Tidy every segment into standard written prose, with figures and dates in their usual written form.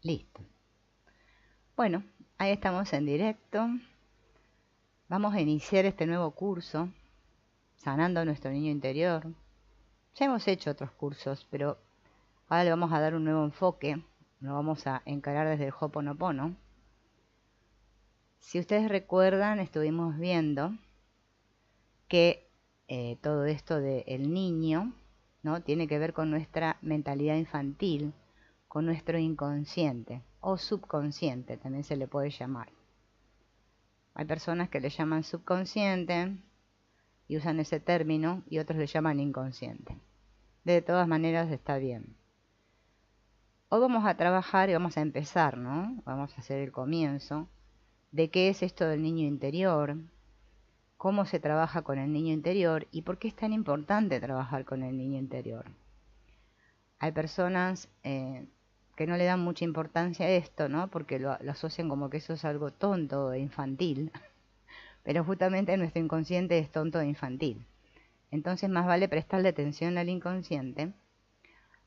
Listo. Bueno, ahí estamos en directo. Vamos a iniciar este nuevo curso, Sanando a nuestro niño interior. Ya hemos hecho otros cursos, pero ahora le vamos a dar un nuevo enfoque. Lo vamos a encarar desde el Ho'oponopono. Si ustedes recuerdan, estuvimos viendo que todo esto del niño, ¿no?, tiene que ver con nuestra mentalidad infantil, con nuestro inconsciente o subconsciente, también se le puede llamar. Hay personas que le llaman subconsciente y usan ese término, y otros le llaman inconsciente. De todas maneras está bien. Hoy vamos a trabajar y vamos a empezar, ¿no? Vamos a hacer el comienzo de qué es esto del niño interior, cómo se trabaja con el niño interior y por qué es tan importante trabajar con el niño interior. Hay personas que no le dan mucha importancia a esto, ¿no?, porque lo asocian como que eso es algo tonto e infantil, pero justamente nuestro inconsciente es tonto e infantil. Entonces más vale prestarle atención al inconsciente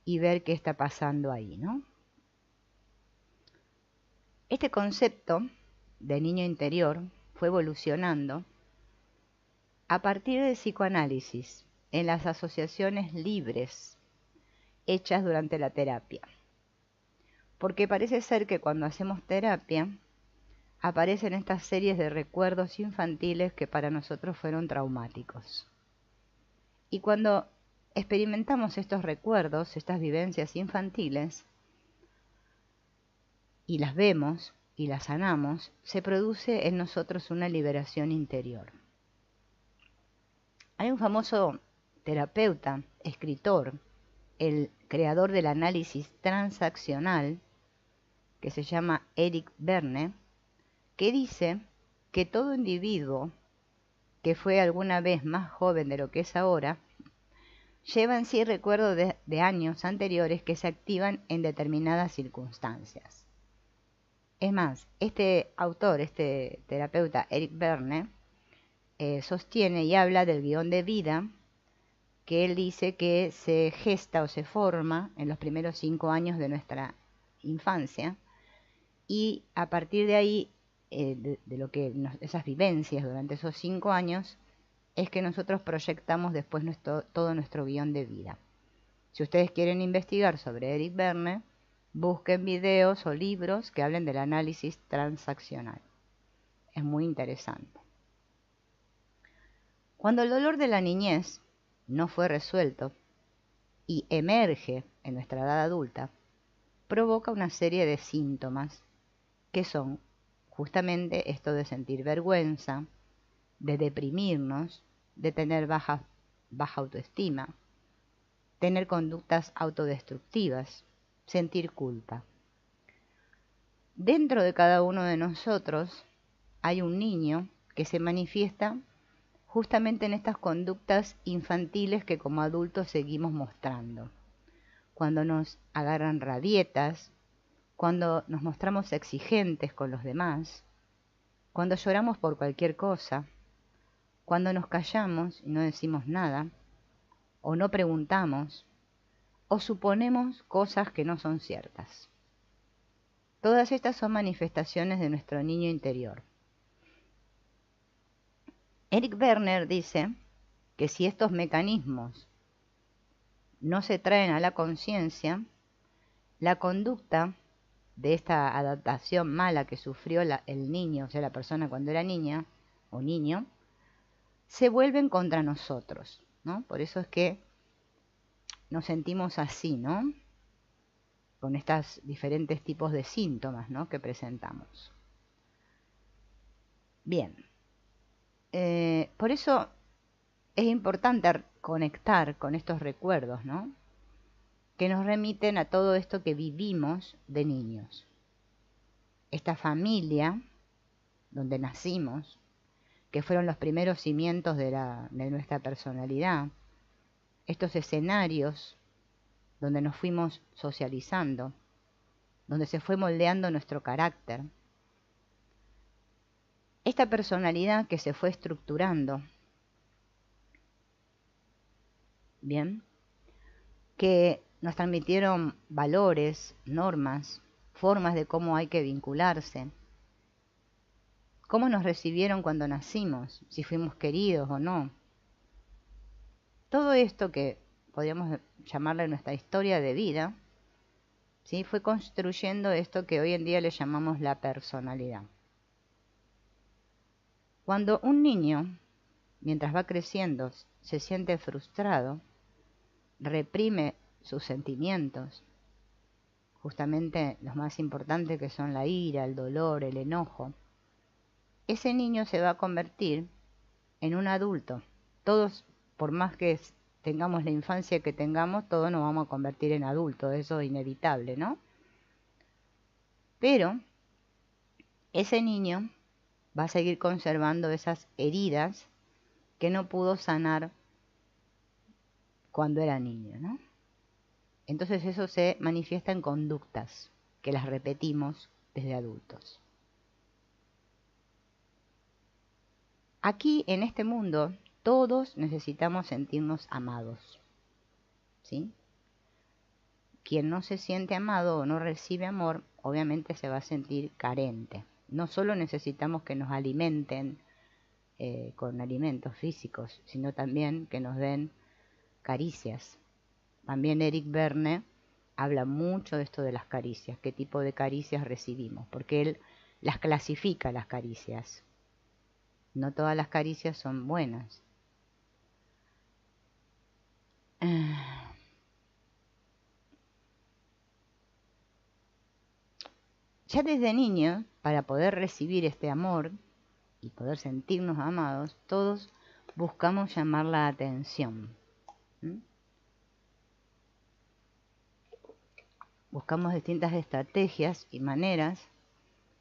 y ver qué está pasando ahí, ¿no? Este concepto de niño interior fue evolucionando a partir del psicoanálisis en las asociaciones libres hechas durante la terapia. Porque parece ser que cuando hacemos terapia aparecen estas series de recuerdos infantiles que para nosotros fueron traumáticos. Y cuando experimentamos estos recuerdos, estas vivencias infantiles, y las vemos y las sanamos, se produce en nosotros una liberación interior. Hay un famoso terapeuta, escritor, el creador del análisis transaccional, que se llama Eric Berne, que dice que todo individuo que fue alguna vez más joven de lo que es ahora, lleva en sí recuerdos de años anteriores que se activan en determinadas circunstancias. Es más, este autor, este terapeuta, Eric Berne, sostiene y habla del guión de vida, que él dice que se gesta o se forma en los primeros 5 años de nuestra infancia, y a partir de ahí, de lo que esas vivencias durante esos 5 años, es que nosotros proyectamos después todo nuestro guión de vida. Si ustedes quieren investigar sobre Eric Berne, busquen videos o libros que hablen del análisis transaccional. Es muy interesante. Cuando el dolor de la niñez no fue resuelto y emerge en nuestra edad adulta, provoca una serie de síntomas que son justamente esto de sentir vergüenza, de deprimirnos, de tener baja autoestima, tener conductas autodestructivas, sentir culpa. Dentro de cada uno de nosotros hay un niño que se manifiesta justamente en estas conductas infantiles que como adultos seguimos mostrando. Cuando nos agarran rabietas, cuando nos mostramos exigentes con los demás, cuando lloramos por cualquier cosa, cuando nos callamos y no decimos nada, o no preguntamos, o suponemos cosas que no son ciertas. Todas estas son manifestaciones de nuestro niño interior. Eric Berne dice que si estos mecanismos no se traen a la conciencia, la conducta de esta adaptación mala que sufrió el niño, o sea, la persona cuando era niña o niño, se vuelven contra nosotros, ¿no? Por eso es que nos sentimos así, ¿no?, con estos diferentes tipos de síntomas, ¿no?, que presentamos. Bien, por eso es importante conectar con estos recuerdos, ¿no?, que nos remiten a todo esto que vivimos de niños. Esta familia donde nacimos, que fueron los primeros cimientos de nuestra personalidad, estos escenarios donde nos fuimos socializando, donde se fue moldeando nuestro carácter, esta personalidad que se fue estructurando, bien, que nos transmitieron valores, normas, formas de cómo hay que vincularse, cómo nos recibieron cuando nacimos, si fuimos queridos o no. Todo esto que podríamos llamarle nuestra historia de vida, ¿sí?, fue construyendo esto que hoy en día le llamamos la personalidad. Cuando un niño, mientras va creciendo, se siente frustrado, reprime sus sentimientos, justamente los más importantes, que son la ira, el dolor, el enojo, ese niño se va a convertir en un adulto. Todos, por más que tengamos la infancia que tengamos, todos nos vamos a convertir en adultos, eso es inevitable, ¿no? Pero ese niño va a seguir conservando esas heridas que no pudo sanar cuando era niño, ¿no? Entonces eso se manifiesta en conductas que las repetimos desde adultos. Aquí, en este mundo, todos necesitamos sentirnos amados, ¿sí? Quien no se siente amado o no recibe amor, obviamente se va a sentir carente. No solo necesitamos que nos alimenten con alimentos físicos, sino también que nos den caricias. También Eric Berne habla mucho de esto de las caricias, qué tipo de caricias recibimos, porque él las clasifica, las caricias. No todas las caricias son buenas. Ya desde niños, para poder recibir este amor y poder sentirnos amados, todos buscamos llamar la atención. Buscamos distintas estrategias y maneras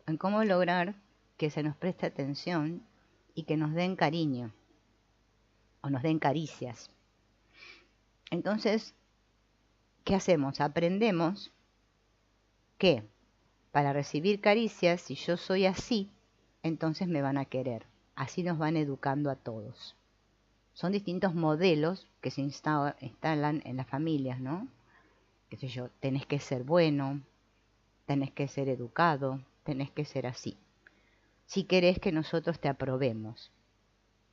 en cómo lograr que se nos preste atención y que nos den cariño o nos den caricias. Entonces, ¿qué hacemos? Aprendemos que para recibir caricias, si yo soy así, entonces me van a querer. Así nos van educando a todos. Son distintos modelos que se instalan en las familias, ¿no? Qué sé yo, tenés que ser bueno, tenés que ser educado, tenés que ser así. Si querés que nosotros te aprobemos.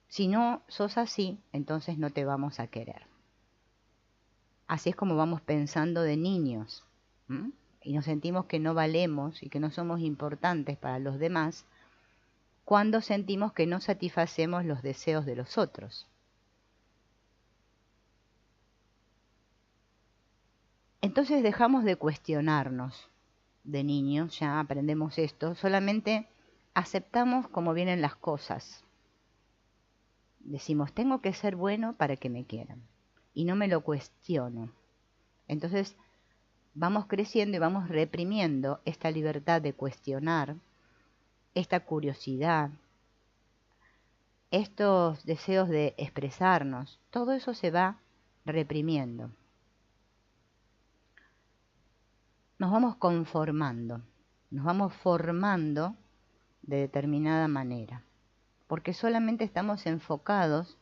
Si no sos así, entonces no te vamos a querer. Así es como vamos pensando de niños. Y nos sentimos que no valemos y que no somos importantes para los demás cuando sentimos que no satisfacemos los deseos de los otros. Entonces dejamos de cuestionarnos de niños, ya aprendemos esto, solamente aceptamos cómo vienen las cosas. Decimos, tengo que ser bueno para que me quieran, y no me lo cuestiono. Entonces vamos creciendo y vamos reprimiendo esta libertad de cuestionar, esta curiosidad, estos deseos de expresarnos. Todo eso se va reprimiendo. Nos vamos conformando, nos vamos formando de determinada manera, porque solamente estamos enfocados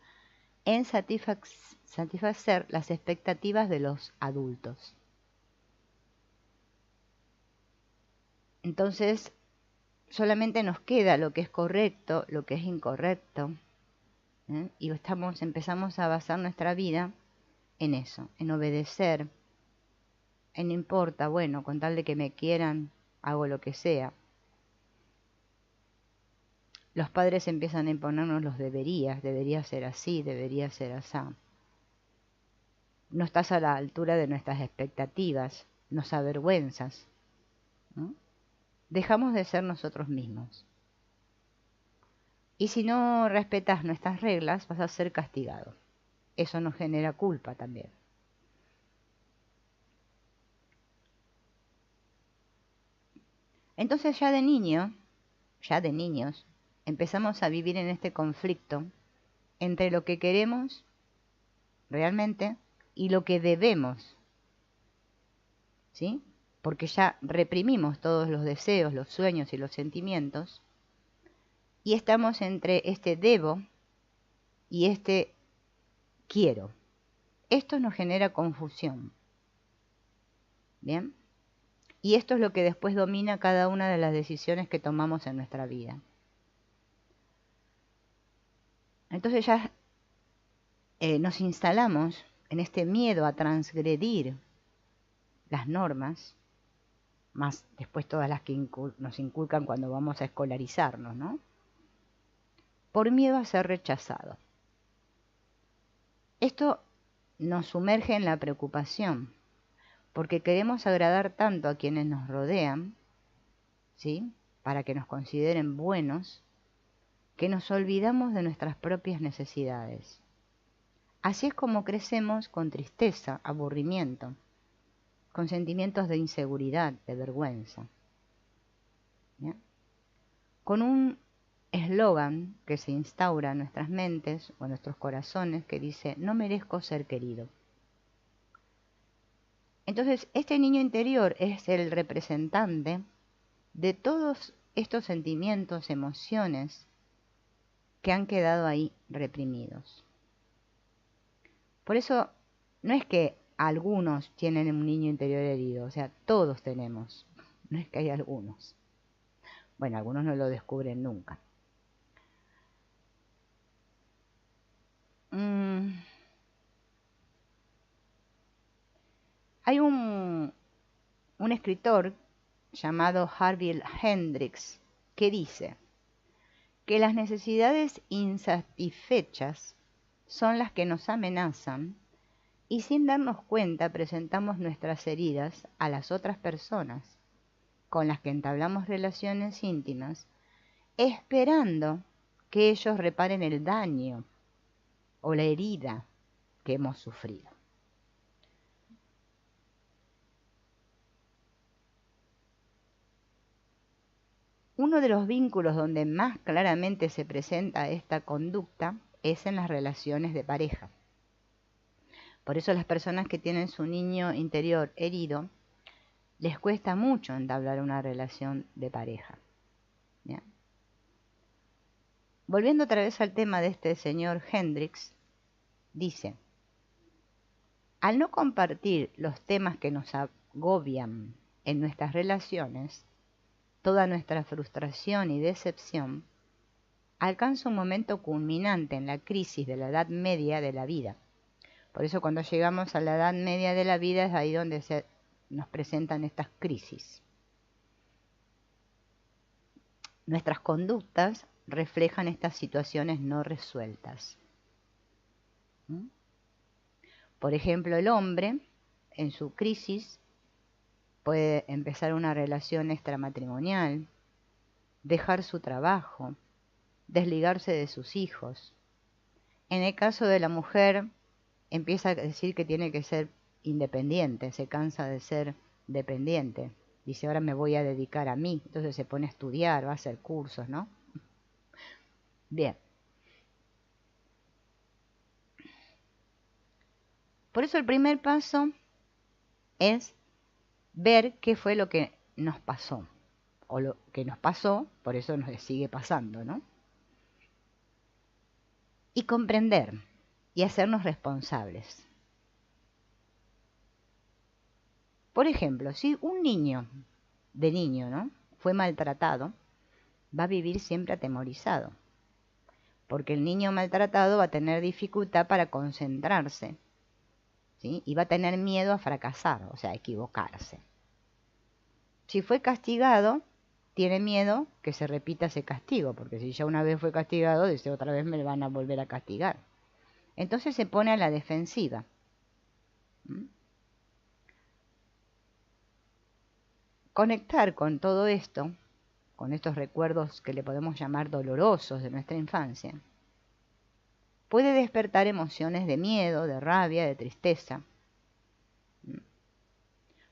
en satisfacer las expectativas de los adultos. Entonces, solamente nos queda lo que es correcto, lo que es incorrecto, y empezamos a basar nuestra vida en eso, en obedecer, en no importa, bueno, con tal de que me quieran, hago lo que sea. Los padres empiezan a imponernos los deberías, debería ser así, debería ser así. No estás a la altura de nuestras expectativas, nos avergüenzas, ¿no? Dejamos de ser nosotros mismos. Y si no respetas nuestras reglas, vas a ser castigado. Eso nos genera culpa también. Entonces ya de niños, empezamos a vivir en este conflicto entre lo que queremos realmente y lo que debemos, ¿sí? Porque ya reprimimos todos los deseos, los sueños y los sentimientos, y estamos entre este debo y este quiero. Esto nos genera confusión. ¿Bien? Y esto es lo que después domina cada una de las decisiones que tomamos en nuestra vida. Entonces ya nos instalamos en este miedo a transgredir las normas, más después todas las que nos inculcan cuando vamos a escolarizarnos, ¿no? Por miedo a ser rechazado. Esto nos sumerge en la preocupación, porque queremos agradar tanto a quienes nos rodean, ¿sí? Para que nos consideren buenos, que nos olvidamos de nuestras propias necesidades. Así es como crecemos con tristeza, aburrimiento, con sentimientos de inseguridad, de vergüenza. ¿Bien? Con un eslogan que se instaura en nuestras mentes o en nuestros corazones que dice: no merezco ser querido. Entonces, este niño interior es el representante de todos estos sentimientos, emociones que han quedado ahí reprimidos. Por eso, no es que algunos tienen un niño interior herido, o sea, todos tenemos, no es que hay algunos. Bueno, algunos no lo descubren nunca. Hay un escritor llamado Harville Hendrix que dice que las necesidades insatisfechas son las que nos amenazan y sin darnos cuenta presentamos nuestras heridas a las otras personas con las que entablamos relaciones íntimas, esperando que ellos reparen el daño o la herida que hemos sufrido. Uno de los vínculos donde más claramente se presenta esta conducta es en las relaciones de pareja. Por eso las personas que tienen su niño interior herido, les cuesta mucho entablar una relación de pareja. ¿Bien? Volviendo otra vez al tema de este señor Hendrix, dice: al no compartir los temas que nos agobian en nuestras relaciones, toda nuestra frustración y decepción alcanza un momento culminante en la crisis de la edad media de la vida. Por eso cuando llegamos a la edad media de la vida es ahí donde nos presentan estas crisis. Nuestras conductas reflejan estas situaciones no resueltas. Por ejemplo, el hombre en su crisis puede empezar una relación extramatrimonial, dejar su trabajo, desligarse de sus hijos. En el caso de la mujer, empieza a decir que tiene que ser independiente, se cansa de ser dependiente. Dice: ahora me voy a dedicar a mí. Entonces se pone a estudiar, va a hacer cursos, ¿no? Bien. Por eso el primer paso es ver qué fue lo que nos pasó, o lo que nos pasó, por eso nos sigue pasando, ¿no? Y comprender y hacernos responsables. Por ejemplo, si un niño, ¿no?, fue maltratado, va a vivir siempre atemorizado, porque el niño maltratado va a tener dificultad para concentrarse, ¿sí? Y va a tener miedo a fracasar, o sea, a equivocarse. Si fue castigado, tiene miedo que se repita ese castigo, porque si ya una vez fue castigado, dice: otra vez me van a volver a castigar. Entonces se pone a la defensiva. Conectar con todo esto, con estos recuerdos que le podemos llamar dolorosos de nuestra infancia, puede despertar emociones de miedo, de rabia, de tristeza.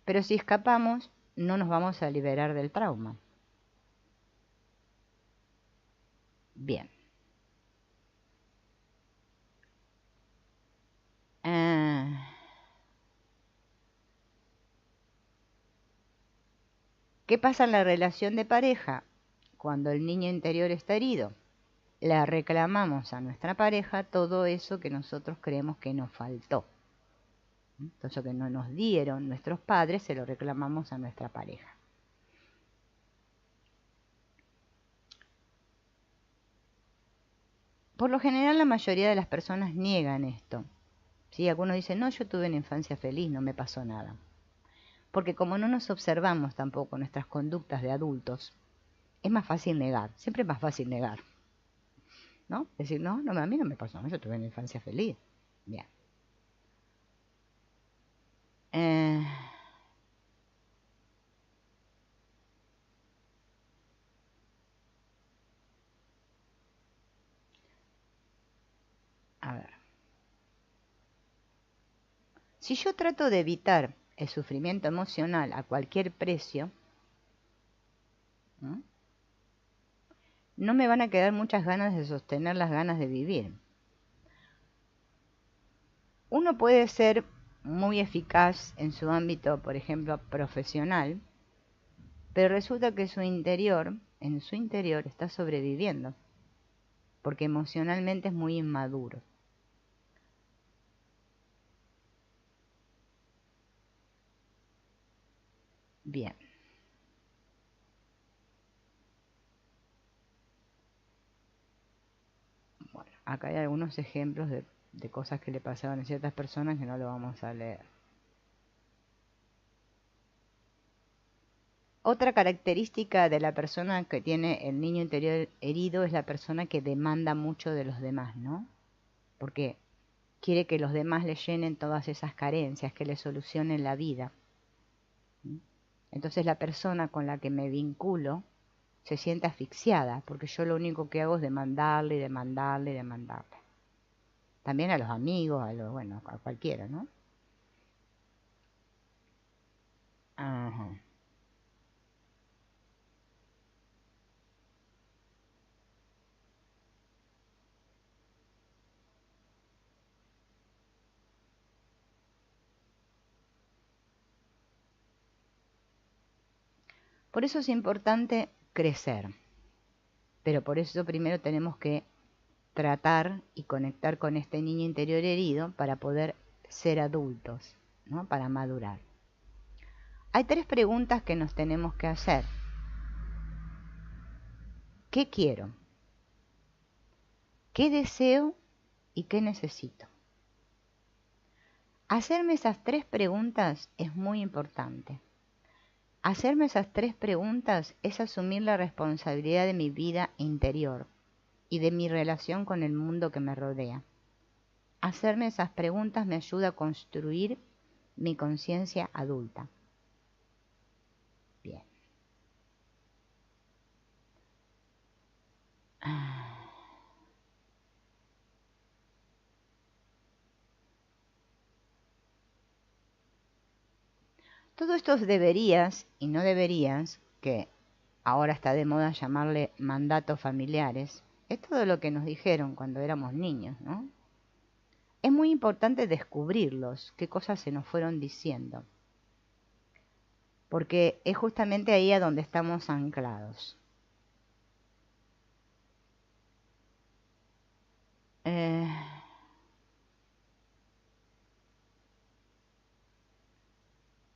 Pero si escapamos, no nos vamos a liberar del trauma. Bien. ¿Qué pasa en la relación de pareja? Cuando el niño interior está herido, le reclamamos a nuestra pareja todo eso que nosotros creemos que nos faltó. Entonces, lo que no nos dieron nuestros padres se lo reclamamos a nuestra pareja. Por lo general, la mayoría de las personas niegan esto. ¿Sí? Algunos dicen, no, yo tuve una infancia feliz, no me pasó nada. Porque como no nos observamos tampoco nuestras conductas de adultos, es más fácil negar, siempre es más fácil negar, ¿no? Decir, no, a mí no me pasó, yo tuve una infancia feliz. Bien. A ver. Si yo trato de evitar el sufrimiento emocional a cualquier precio, ¿no? No me van a quedar muchas ganas de sostener las ganas de vivir. Uno puede ser muy eficaz en su ámbito, por ejemplo, profesional, pero resulta que en su interior está sobreviviendo, porque emocionalmente es muy inmaduro. Bien. Bueno, acá hay algunos ejemplos de cosas que le pasaban a ciertas personas que no lo vamos a leer. Otra característica de la persona que tiene el niño interior herido es la persona que demanda mucho de los demás, ¿no? Porque quiere que los demás le llenen todas esas carencias, que le solucionen la vida. Entonces la persona con la que me vinculo se siente asfixiada, porque yo lo único que hago es demandarle y demandarle y demandarle. También a los amigos, bueno, a cualquiera, ¿no? Ajá. Por eso es importante crecer, pero por eso primero tenemos que tratar y conectar con este niño interior herido para poder ser adultos, ¿no? Para madurar. Hay 3 preguntas que nos tenemos que hacer. ¿Qué quiero? ¿Qué deseo? ¿Y qué necesito? Hacerme esas 3 preguntas es muy importante. Hacerme esas 3 preguntas es asumir la responsabilidad de mi vida interior y de mi relación con el mundo que me rodea. Hacerme esas preguntas me ayuda a construir mi conciencia adulta. Bien. Todos estos deberías y no deberías, que ahora está de moda llamarle mandatos familiares, es todo lo que nos dijeron cuando éramos niños, ¿no? Es muy importante descubrirlos, qué cosas se nos fueron diciendo, porque es justamente ahí a donde estamos anclados.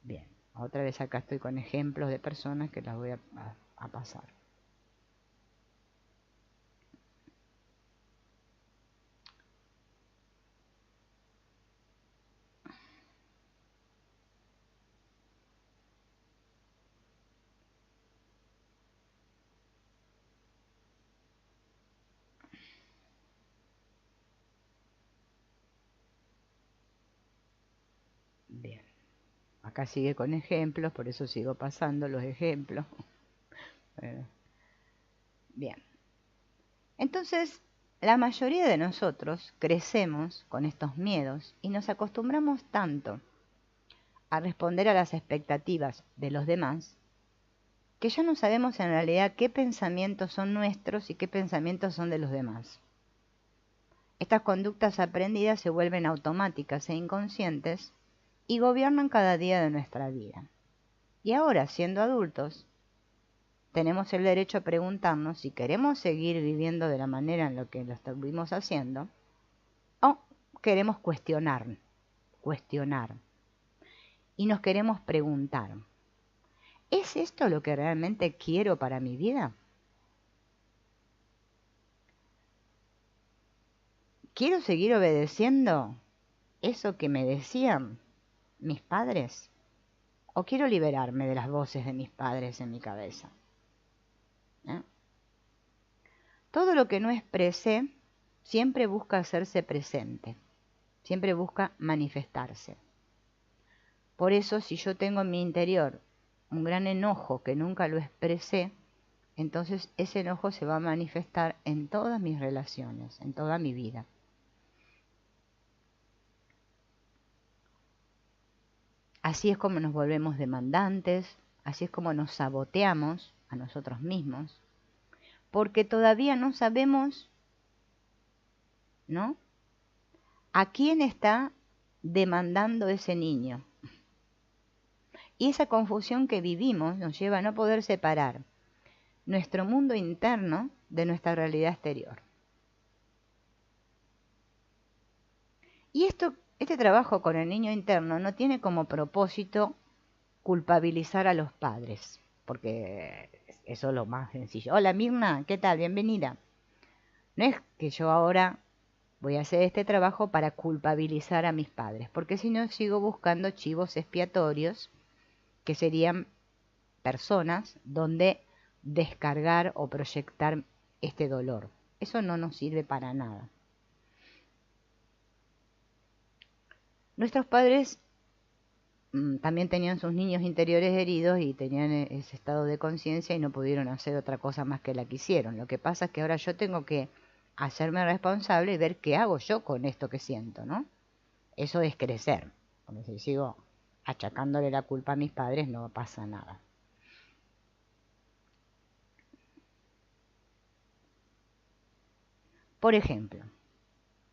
Bien, otra vez acá estoy con ejemplos de personas que las voy a pasar. Bien, acá sigue con ejemplos, por eso sigo pasando los ejemplos. Bien, entonces la mayoría de nosotros crecemos con estos miedos y nos acostumbramos tanto a responder a las expectativas de los demás que ya no sabemos en realidad qué pensamientos son nuestros y qué pensamientos son de los demás. Estas conductas aprendidas se vuelven automáticas e inconscientes y gobiernan cada día de nuestra vida. Y ahora, siendo adultos, tenemos el derecho a preguntarnos si queremos seguir viviendo de la manera en la que lo estuvimos haciendo o queremos cuestionar. y nos queremos preguntar, ¿es esto lo que realmente quiero para mi vida? ¿Quiero seguir obedeciendo eso que me decían mis padres? ¿O quiero liberarme de las voces de mis padres en mi cabeza? ¿Eh? Todo lo que no expresé siempre busca hacerse presente, siempre busca manifestarse. Por eso, si yo tengo en mi interior un gran enojo que nunca lo expresé, entonces ese enojo se va a manifestar en todas mis relaciones, en toda mi vida. Así es como nos volvemos demandantes, así es como nos saboteamos a nosotros mismos, porque todavía no sabemos, ¿no?, a quién está demandando ese niño. Y esa confusión que vivimos nos lleva a no poder separar nuestro mundo interno de nuestra realidad exterior. Y este trabajo con el niño interno no tiene como propósito culpabilizar a los padres, porque eso es lo más sencillo. Hola Mirna, ¿qué tal? Bienvenida. No es que yo ahora voy a hacer este trabajo para culpabilizar a mis padres, porque si no sigo buscando chivos expiatorios, que serían personas donde descargar o proyectar este dolor. Eso no nos sirve para nada. Nuestros padres también tenían sus niños interiores heridos y tenían ese estado de conciencia y no pudieron hacer otra cosa más que la que hicieron. Lo que pasa es que ahora yo tengo que hacerme responsable y ver qué hago yo con esto que siento, ¿no? Eso es crecer. Porque si sigo achacándole la culpa a mis padres, no pasa nada. Por ejemplo,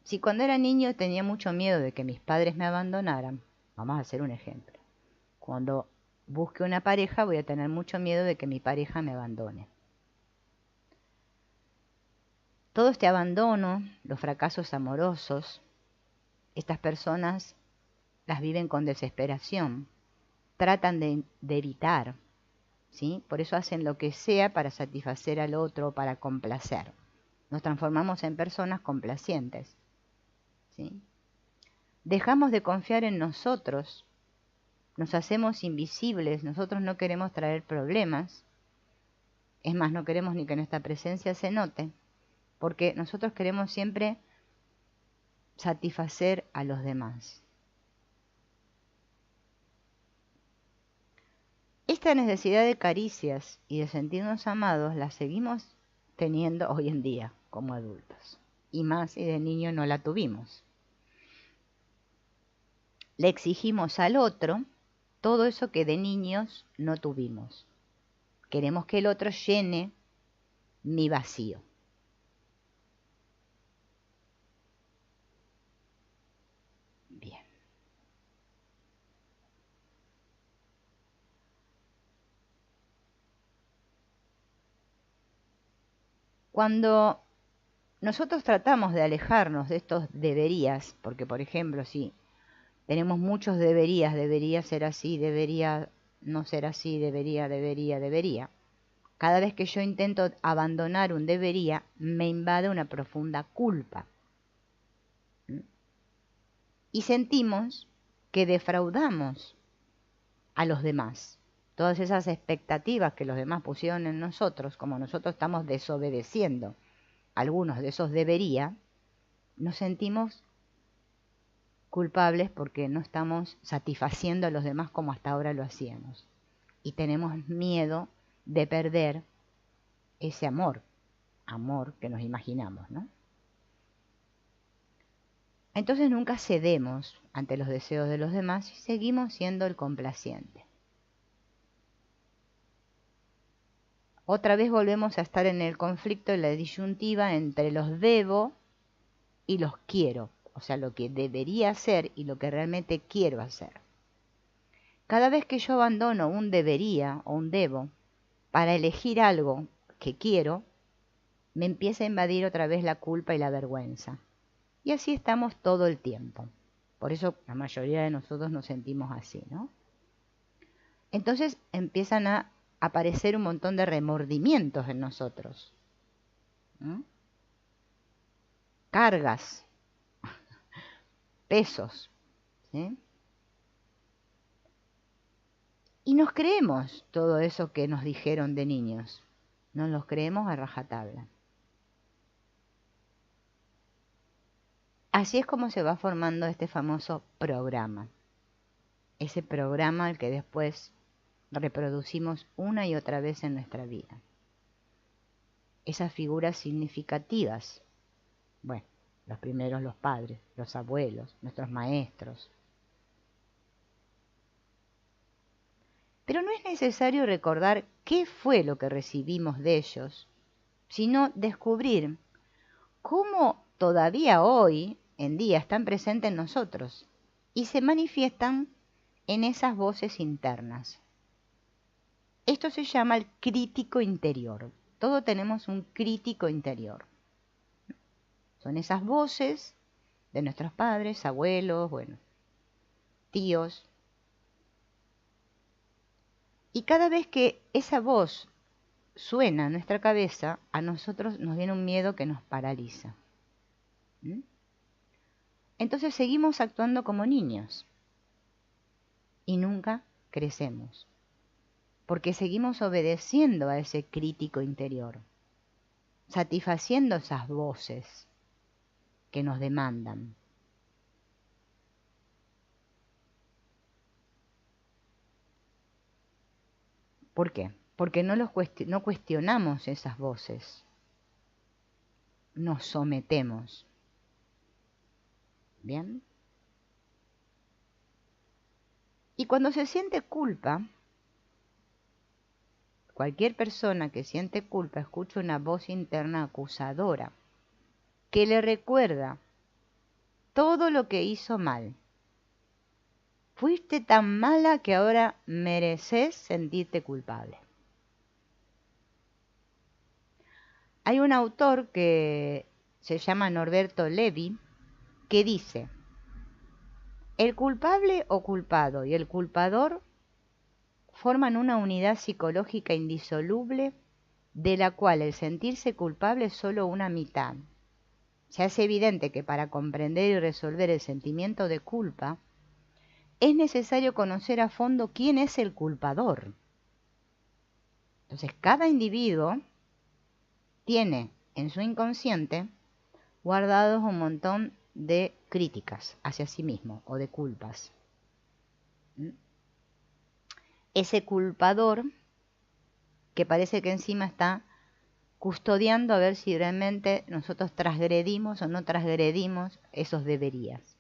si cuando era niño tenía mucho miedo de que mis padres me abandonaran, vamos a hacer un ejemplo. Cuando busque una pareja voy a tener mucho miedo de que mi pareja me abandone. Todo este abandono, los fracasos amorosos, estas personas las viven con desesperación, tratan de evitar, ¿sí? Por eso hacen lo que sea para satisfacer al otro, para complacer. Nos transformamos en personas complacientes, ¿sí? Dejamos de confiar en nosotros, nos hacemos invisibles, nosotros no queremos traer problemas, es más, no queremos ni que nuestra presencia se note, porque nosotros queremos siempre satisfacer a los demás. Esta necesidad de caricias y de sentirnos amados la seguimos teniendo hoy en día como adultos, y más si de niño no la tuvimos. Le exigimos al otro todo eso que de niños no tuvimos. Queremos que el otro llene mi vacío. Bien. Cuando nosotros tratamos de alejarnos de estos deberías, porque por ejemplo, si tenemos muchos debería ser así, debería no ser así, debería. Cada vez que yo intento abandonar un debería, me invade una profunda culpa. Y sentimos que defraudamos a los demás. Todas esas expectativas que los demás pusieron en nosotros, como nosotros estamos desobedeciendo algunos de esos debería, nos sentimos culpables porque no estamos satisfaciendo a los demás como hasta ahora lo hacíamos. Y tenemos miedo de perder ese amor que nos imaginamos, ¿no? Entonces nunca cedemos ante los deseos de los demás y seguimos siendo el complaciente. Otra vez volvemos a estar en el conflicto y la disyuntiva entre los debo y los quiero, o sea, lo que debería hacer y lo que realmente quiero hacer. Cada vez que yo abandono un debería o un debo para elegir algo que quiero, me empieza a invadir otra vez la culpa y la vergüenza. Y así estamos todo el tiempo. Por eso la mayoría de nosotros nos sentimos así, ¿no? entonces empiezan a aparecer un montón de remordimientos en nosotros. ¿Mm? Cargas, pesos, ¿sí? Y nos creemos todo eso que nos dijeron de niños. Nos los creemos a rajatabla. Así es como se va formando este famoso programa. Ese programa al que después reproducimos una y otra vez en nuestra vida. Esas figuras significativas. Bueno, los primeros los padres, los abuelos, nuestros maestros. Pero no es necesario recordar qué fue lo que recibimos de ellos, sino descubrir cómo todavía hoy en día están presentes en nosotros y se manifiestan en esas voces internas. Esto se llama el crítico interior. Todos tenemos un crítico interior. Son esas voces de nuestros padres, abuelos, bueno, tíos. Y cada vez que esa voz suena en nuestra cabeza, a nosotros nos viene un miedo que nos paraliza. ¿Mm? Entonces seguimos actuando como niños y nunca crecemos, porque seguimos obedeciendo a ese crítico interior, satisfaciendo esas voces que nos demandan. ¿Por qué? Porque no cuestionamos esas voces, nos sometemos. ¿Bien? Y cuando se siente culpa, cualquier persona que siente culpa escucha una voz interna acusadora que le recuerda todo lo que hizo mal. Fuiste tan mala que ahora mereces sentirte culpable. Hay un autor que se llama Norberto Levi que dice: el culpable o culpado y el culpador forman una unidad psicológica indisoluble de la cual el sentirse culpable es solo una mitad. Se hace evidente que para comprender y resolver el sentimiento de culpa es necesario conocer a fondo quién es el culpador. Entonces, cada individuo tiene en su inconsciente guardados un montón de críticas hacia sí mismo o de culpas. Ese culpador que parece que encima está custodiando a ver si realmente nosotros transgredimos o no transgredimos esos deberías.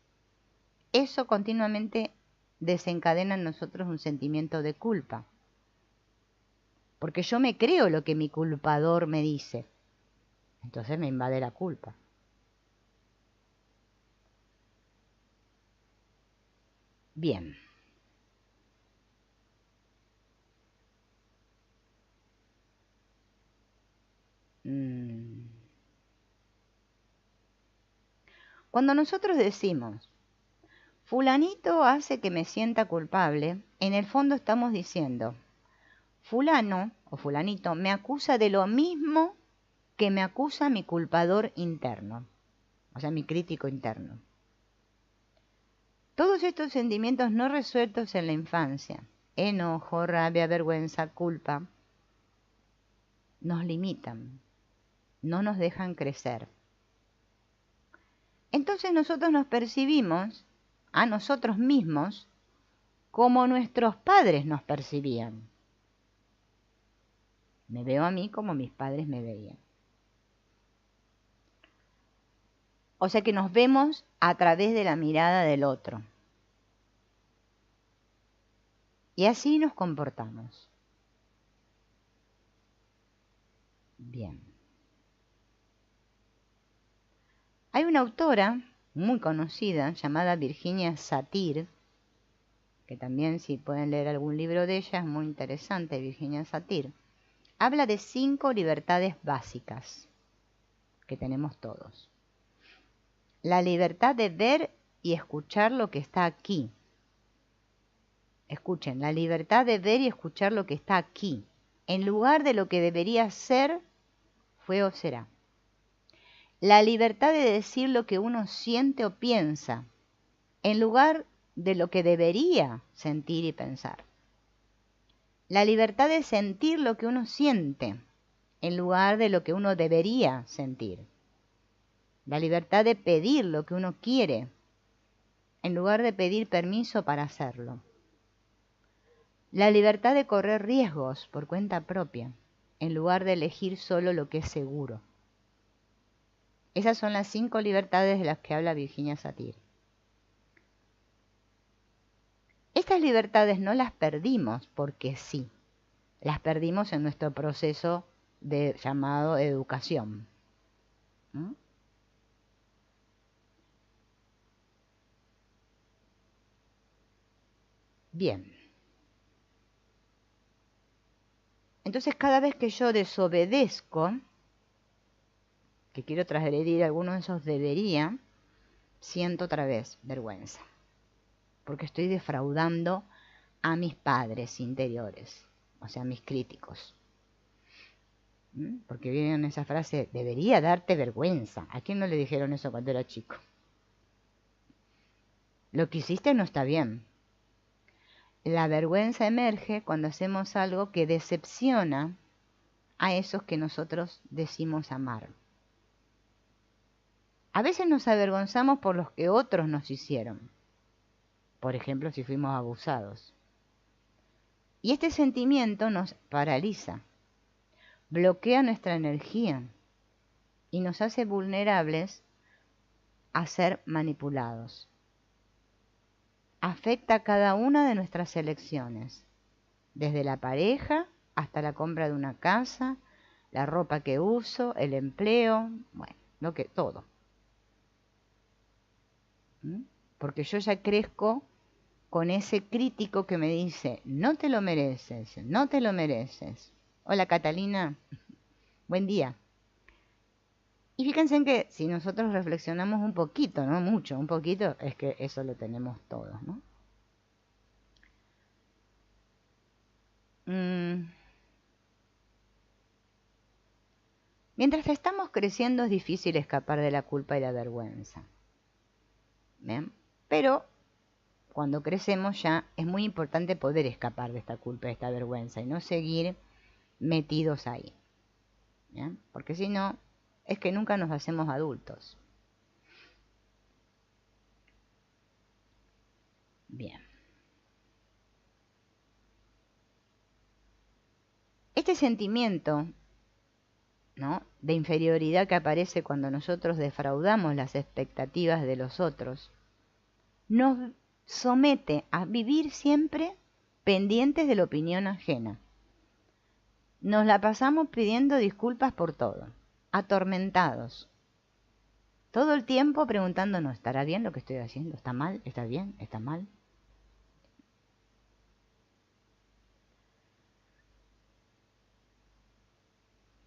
Eso continuamente desencadena en nosotros un sentimiento de culpa. Porque yo me creo lo que mi culpador me dice. Entonces me invade la culpa. Bien. Cuando nosotros decimos, fulanito hace que me sienta culpable, en el fondo estamos diciendo, fulano o fulanito me acusa de lo mismo que me acusa mi culpador interno, o sea, mi crítico interno. Todos estos sentimientos no resueltos en la infancia, enojo, rabia, vergüenza, culpa, nos limitan, no nos dejan crecer. Entonces nosotros nos percibimos a nosotros mismos como nuestros padres nos percibían. Me veo a mí como mis padres me veían. O sea que nos vemos a través de la mirada del otro. Y así nos comportamos. Bien. Hay una autora muy conocida llamada Virginia Satir, que también si pueden leer algún libro de ella es muy interesante, Virginia Satir. Habla de 5 libertades básicas que tenemos todos. La libertad de ver y escuchar lo que está aquí. Escuchen, la libertad de ver y escuchar lo que está aquí, en lugar de lo que debería ser, fue o será. La libertad de decir lo que uno siente o piensa, en lugar de lo que debería sentir y pensar. La libertad de sentir lo que uno siente, en lugar de lo que uno debería sentir. La libertad de pedir lo que uno quiere, en lugar de pedir permiso para hacerlo. La libertad de correr riesgos por cuenta propia, en lugar de elegir solo lo que es seguro. Esas son las 5 libertades de las que habla Virginia Satir. Estas libertades no las perdimos porque sí, las perdimos en nuestro proceso de llamado educación. ¿Mm? Bien. Entonces cada vez que yo desobedezco, que quiero transgredir alguno de esos debería, siento otra vez vergüenza. Porque estoy defraudando a mis padres interiores, o sea, a mis críticos. Porque viene esa frase, debería darte vergüenza. ¿A quién no le dijeron eso cuando era chico? Lo que hiciste no está bien. La vergüenza emerge cuando hacemos algo que decepciona a esos que nosotros decimos amar. A veces nos avergonzamos por los que otros nos hicieron. Por ejemplo, si fuimos abusados. Y este sentimiento nos paraliza, bloquea nuestra energía y nos hace vulnerables a ser manipulados. Afecta cada una de nuestras elecciones, desde la pareja hasta la compra de una casa, la ropa que uso, el empleo, bueno, todo. Porque yo ya crezco con ese crítico que me dice, no te lo mereces, no te lo mereces. Hola Catalina, buen día. Y fíjense en que si nosotros reflexionamos un poquito, no mucho, un poquito, es que eso lo tenemos todos, ¿no? Mientras estamos creciendo es difícil escapar de la culpa y la vergüenza. ¿Bien? Pero cuando crecemos ya es muy importante poder escapar de esta culpa, de esta vergüenza y no seguir metidos ahí. ¿Bien? Porque si no, es que nunca nos hacemos adultos. Bien. Este sentimiento, ¿no?, de inferioridad que aparece cuando nosotros defraudamos las expectativas de los otros, nos somete a vivir siempre pendientes de la opinión ajena. Nos la pasamos pidiendo disculpas por todo, atormentados. Todo el tiempo preguntándonos, ¿estará bien lo que estoy haciendo? ¿Está mal? ¿Está bien? ¿Está mal?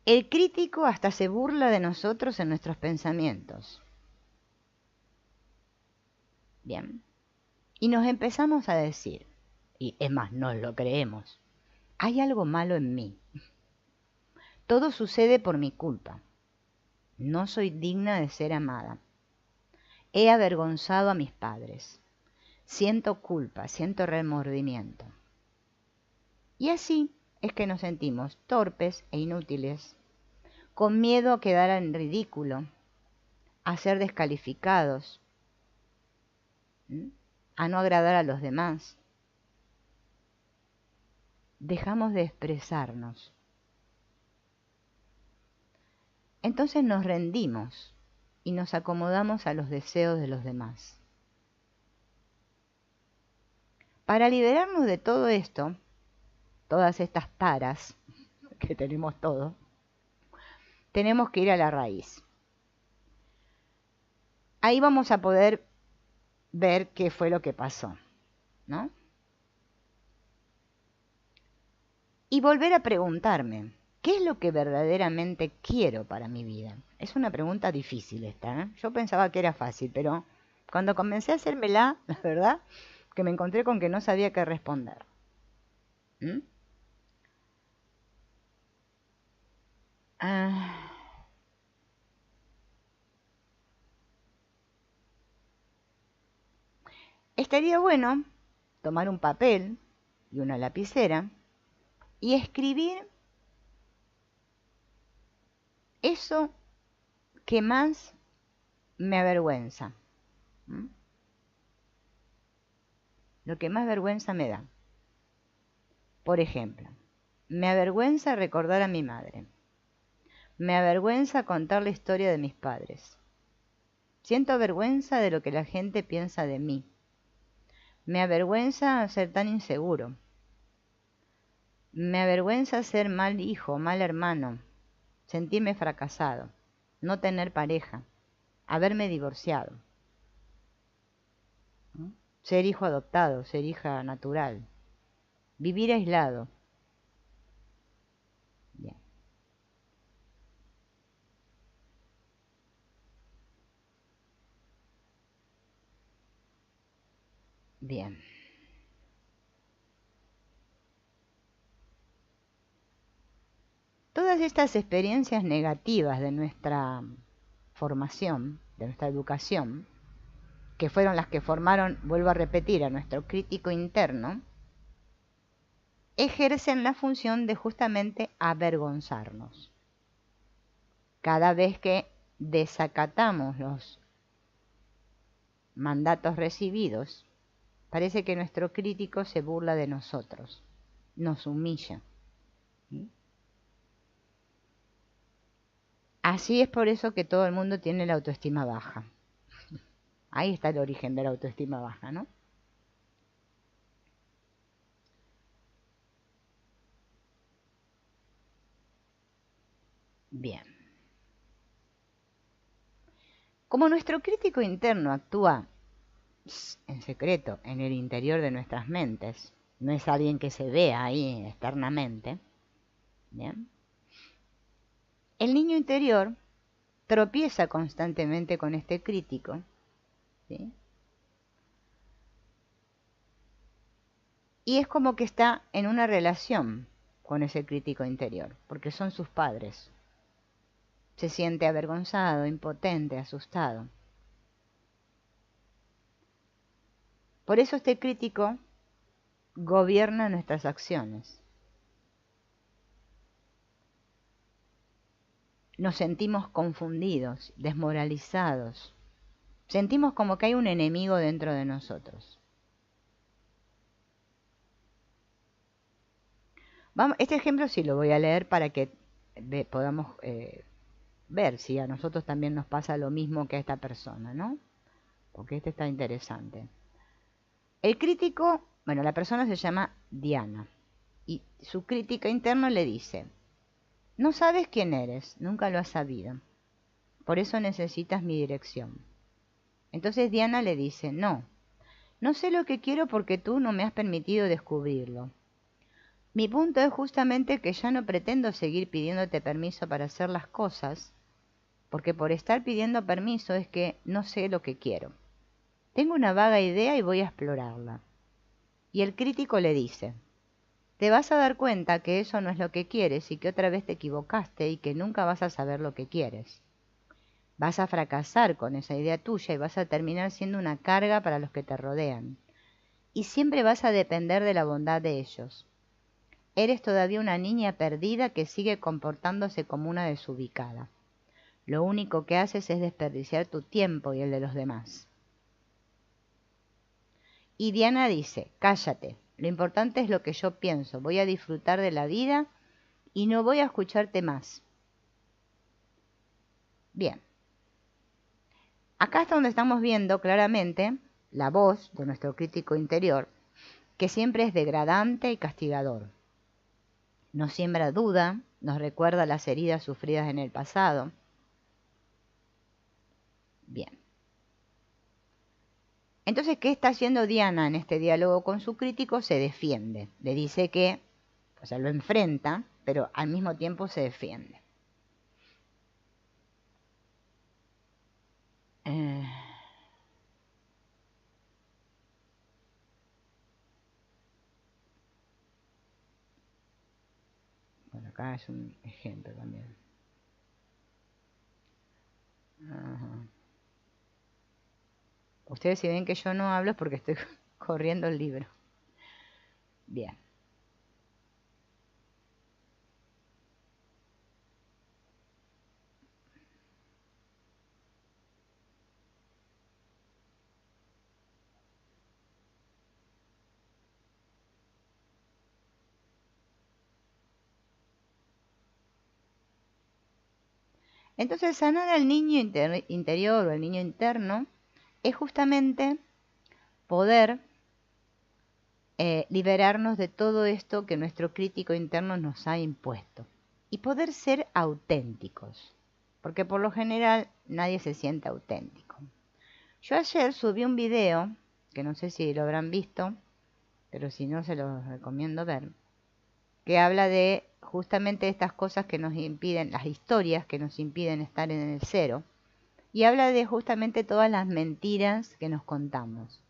El crítico hasta se burla de nosotros en nuestros pensamientos. Bien. Y nos empezamos a decir, y es más, nos lo creemos, hay algo malo en mí. Todo sucede por mi culpa. No soy digna de ser amada. He avergonzado a mis padres. Siento culpa, siento remordimiento. Y así es que nos sentimos torpes e inútiles, con miedo a quedar en ridículo, a ser descalificados, a no agradar a los demás. Dejamos de expresarnos. Entonces nos rendimos y nos acomodamos a los deseos de los demás. Para liberarnos de todo esto, todas estas taras que tenemos todos, tenemos que ir a la raíz. Ahí vamos a poder ver qué fue lo que pasó, ¿no? Y volver a preguntarme, ¿qué es lo que verdaderamente quiero para mi vida? Es una pregunta difícil esta, ¿eh? Yo pensaba que era fácil, pero cuando comencé a hacérmela, la verdad, que me encontré con que no sabía qué responder. ¿Mm? Ah, estaría bueno tomar un papel y una lapicera y escribir eso que más me avergüenza. ¿Mm? Lo que más vergüenza me da. Por ejemplo, me avergüenza recordar a mi madre. Me avergüenza contar la historia de mis padres. Siento vergüenza de lo que la gente piensa de mí. Me avergüenza ser tan inseguro. Me avergüenza ser mal hijo, mal hermano, sentirme fracasado, no tener pareja, haberme divorciado, ¿no? Ser hijo adoptado, ser hija natural, vivir aislado. Bien. Bien. Todas estas experiencias negativas de nuestra formación, de nuestra educación, que fueron las que formaron, vuelvo a repetir, a nuestro crítico interno, ejercen la función de justamente avergonzarnos. Cada vez que desacatamos los mandatos recibidos, parece que nuestro crítico se burla de nosotros, nos humilla. ¿Sí? Así es por eso que todo el mundo tiene la autoestima baja. Ahí está el origen de la autoestima baja, ¿no? Bien. Como nuestro crítico interno actúa en secreto en el interior de nuestras mentes, no es alguien que se vea ahí externamente, ¿bien? El niño interior tropieza constantemente con este crítico, ¿sí? Y es como que está en una relación con ese crítico interior, porque son sus padres. Se siente avergonzado, impotente, asustado. Por eso este crítico gobierna nuestras acciones. Nos sentimos confundidos, desmoralizados. Sentimos como que hay un enemigo dentro de nosotros. Este ejemplo sí lo voy a leer para que podamos ver si a nosotros también nos pasa lo mismo que a esta persona, ¿no? Porque este está interesante. El crítico, bueno, la persona se llama Diana y su crítica interna le dice: no sabes quién eres, nunca lo has sabido, por eso necesitas mi dirección. Entonces Diana le dice: no sé lo que quiero porque tú no me has permitido descubrirlo. Mi punto es justamente que ya no pretendo seguir pidiéndote permiso para hacer las cosas, porque por estar pidiendo permiso es que no sé lo que quiero. Tengo una vaga idea y voy a explorarla. Y el crítico le dice: te vas a dar cuenta que eso no es lo que quieres y que otra vez te equivocaste y que nunca vas a saber lo que quieres. Vas a fracasar con esa idea tuya y vas a terminar siendo una carga para los que te rodean. Y siempre vas a depender de la bondad de ellos. Eres todavía una niña perdida que sigue comportándose como una desubicada. Lo único que haces es desperdiciar tu tiempo y el de los demás. Y Diana dice: cállate, lo importante es lo que yo pienso, voy a disfrutar de la vida y no voy a escucharte más. Bien, acá es donde estamos viendo claramente la voz de nuestro crítico interior, que siempre es degradante y castigador. Nos siembra duda, nos recuerda las heridas sufridas en el pasado. Bien. Entonces, ¿qué está haciendo Diana en este diálogo con su crítico? Se defiende. Le dice que, o sea, lo enfrenta, pero al mismo tiempo se defiende. Eh, acá es un ejemplo también. Ajá. Ustedes si ven que yo no hablo es porque estoy corriendo el libro. Bien. Entonces sanar al niño interior o al niño interno es justamente poder liberarnos de todo esto que nuestro crítico interno nos ha impuesto y poder ser auténticos, porque por lo general nadie se siente auténtico. Yo ayer subí un video, que no sé si lo habrán visto, pero si no se los recomiendo ver, que habla de justamente estas cosas que nos impiden, las historias que nos impiden estar en el cero, y habla de justamente todas las mentiras que nos contamos.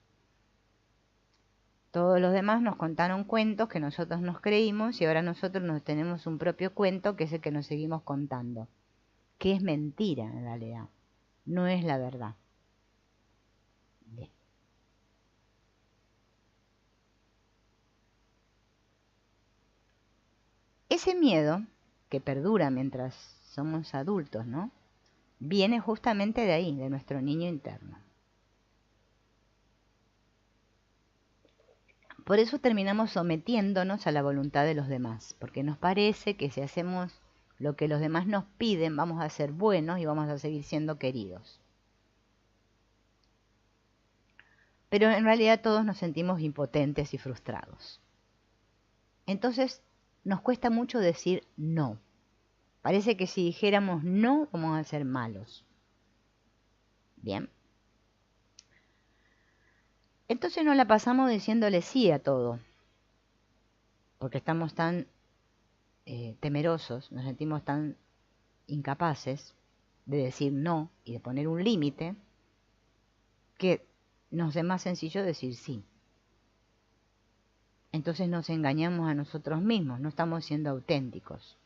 Todos los demás nos contaron cuentos que nosotros nos creímos y ahora nosotros nos tenemos un propio cuento que es el que nos seguimos contando, que es mentira en realidad, no es la verdad. Bien. Ese miedo que perdura mientras somos adultos, ¿no? Viene justamente de ahí, de nuestro niño interno. Por eso terminamos sometiéndonos a la voluntad de los demás, porque nos parece que si hacemos lo que los demás nos piden, vamos a ser buenos y vamos a seguir siendo queridos. Pero en realidad todos nos sentimos impotentes y frustrados. Entonces nos cuesta mucho decir no. Parece que si dijéramos no, vamos a ser malos. Bien. Entonces nos la pasamos diciéndole sí a todo, porque estamos tan temerosos, nos sentimos tan incapaces de decir no y de poner un límite, que nos es más sencillo decir sí. Entonces nos engañamos a nosotros mismos, no estamos siendo auténticos.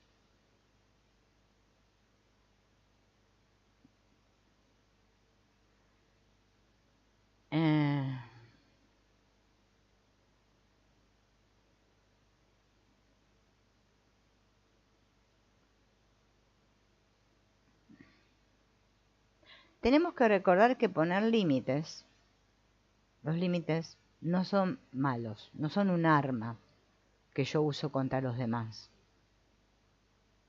Tenemos que recordar que poner límites, los límites no son malos, no son un arma que yo uso contra los demás,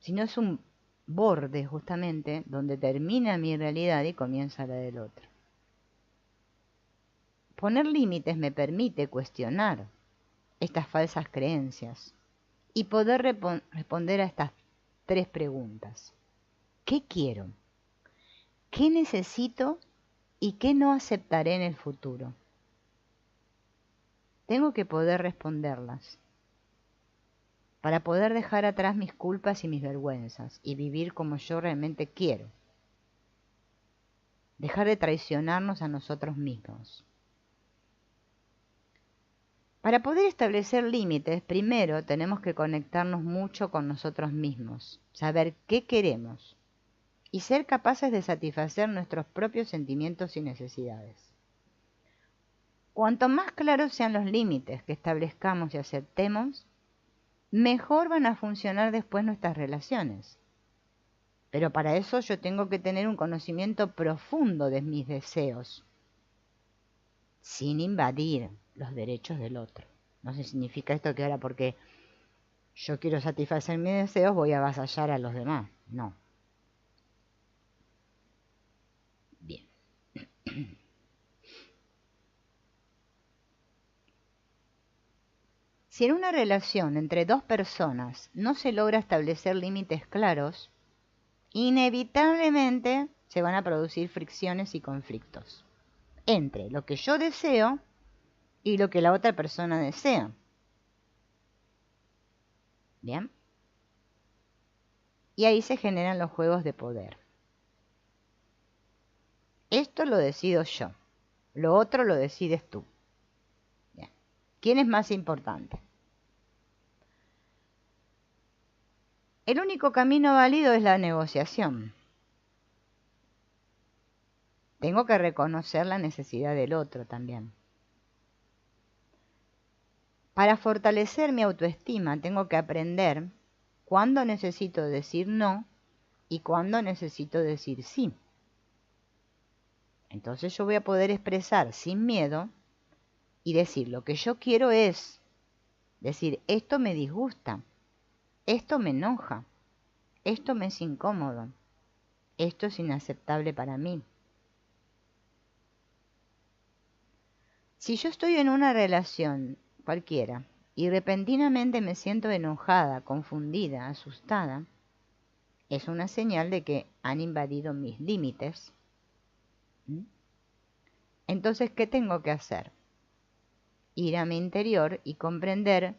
sino es un borde justamente donde termina mi realidad y comienza la del otro. Poner límites me permite cuestionar estas falsas creencias y poder responder a estas 3 preguntas. ¿Qué quiero? ¿Qué necesito y qué no aceptaré en el futuro? Tengo que poder responderlas para poder dejar atrás mis culpas y mis vergüenzas y vivir como yo realmente quiero. Dejar de traicionarnos a nosotros mismos. Para poder establecer límites, primero tenemos que conectarnos mucho con nosotros mismos, saber qué queremos y ser capaces de satisfacer nuestros propios sentimientos y necesidades. Cuanto más claros sean los límites que establezcamos y aceptemos, mejor van a funcionar después nuestras relaciones. Pero para eso yo tengo que tener un conocimiento profundo de mis deseos, sin invadir los derechos del otro. No significa esto que ahora porque yo quiero satisfacer mis deseos voy a avasallar a los demás. No. Bien. Si en una relación entre 2 personas no se logra establecer límites claros, inevitablemente se van a producir fricciones y conflictos entre lo que yo deseo y lo que la otra persona desea. ¿Bien? Y ahí se generan los juegos de poder. Esto lo decido yo, lo otro lo decides tú. Bien. ¿Quién es más importante? El único camino válido es la negociación. Tengo que reconocer la necesidad del otro también. Para fortalecer mi autoestima tengo que aprender cuándo necesito decir no y cuándo necesito decir sí. Entonces yo voy a poder expresar sin miedo y decir lo que yo quiero es decir, esto me disgusta, esto me enoja, esto me es incómodo, esto es inaceptable para mí. Si yo estoy en una relación cualquiera y repentinamente me siento enojada, confundida, asustada, es una señal de que han invadido mis límites. Entonces, ¿qué tengo que hacer? Ir a mi interior y comprender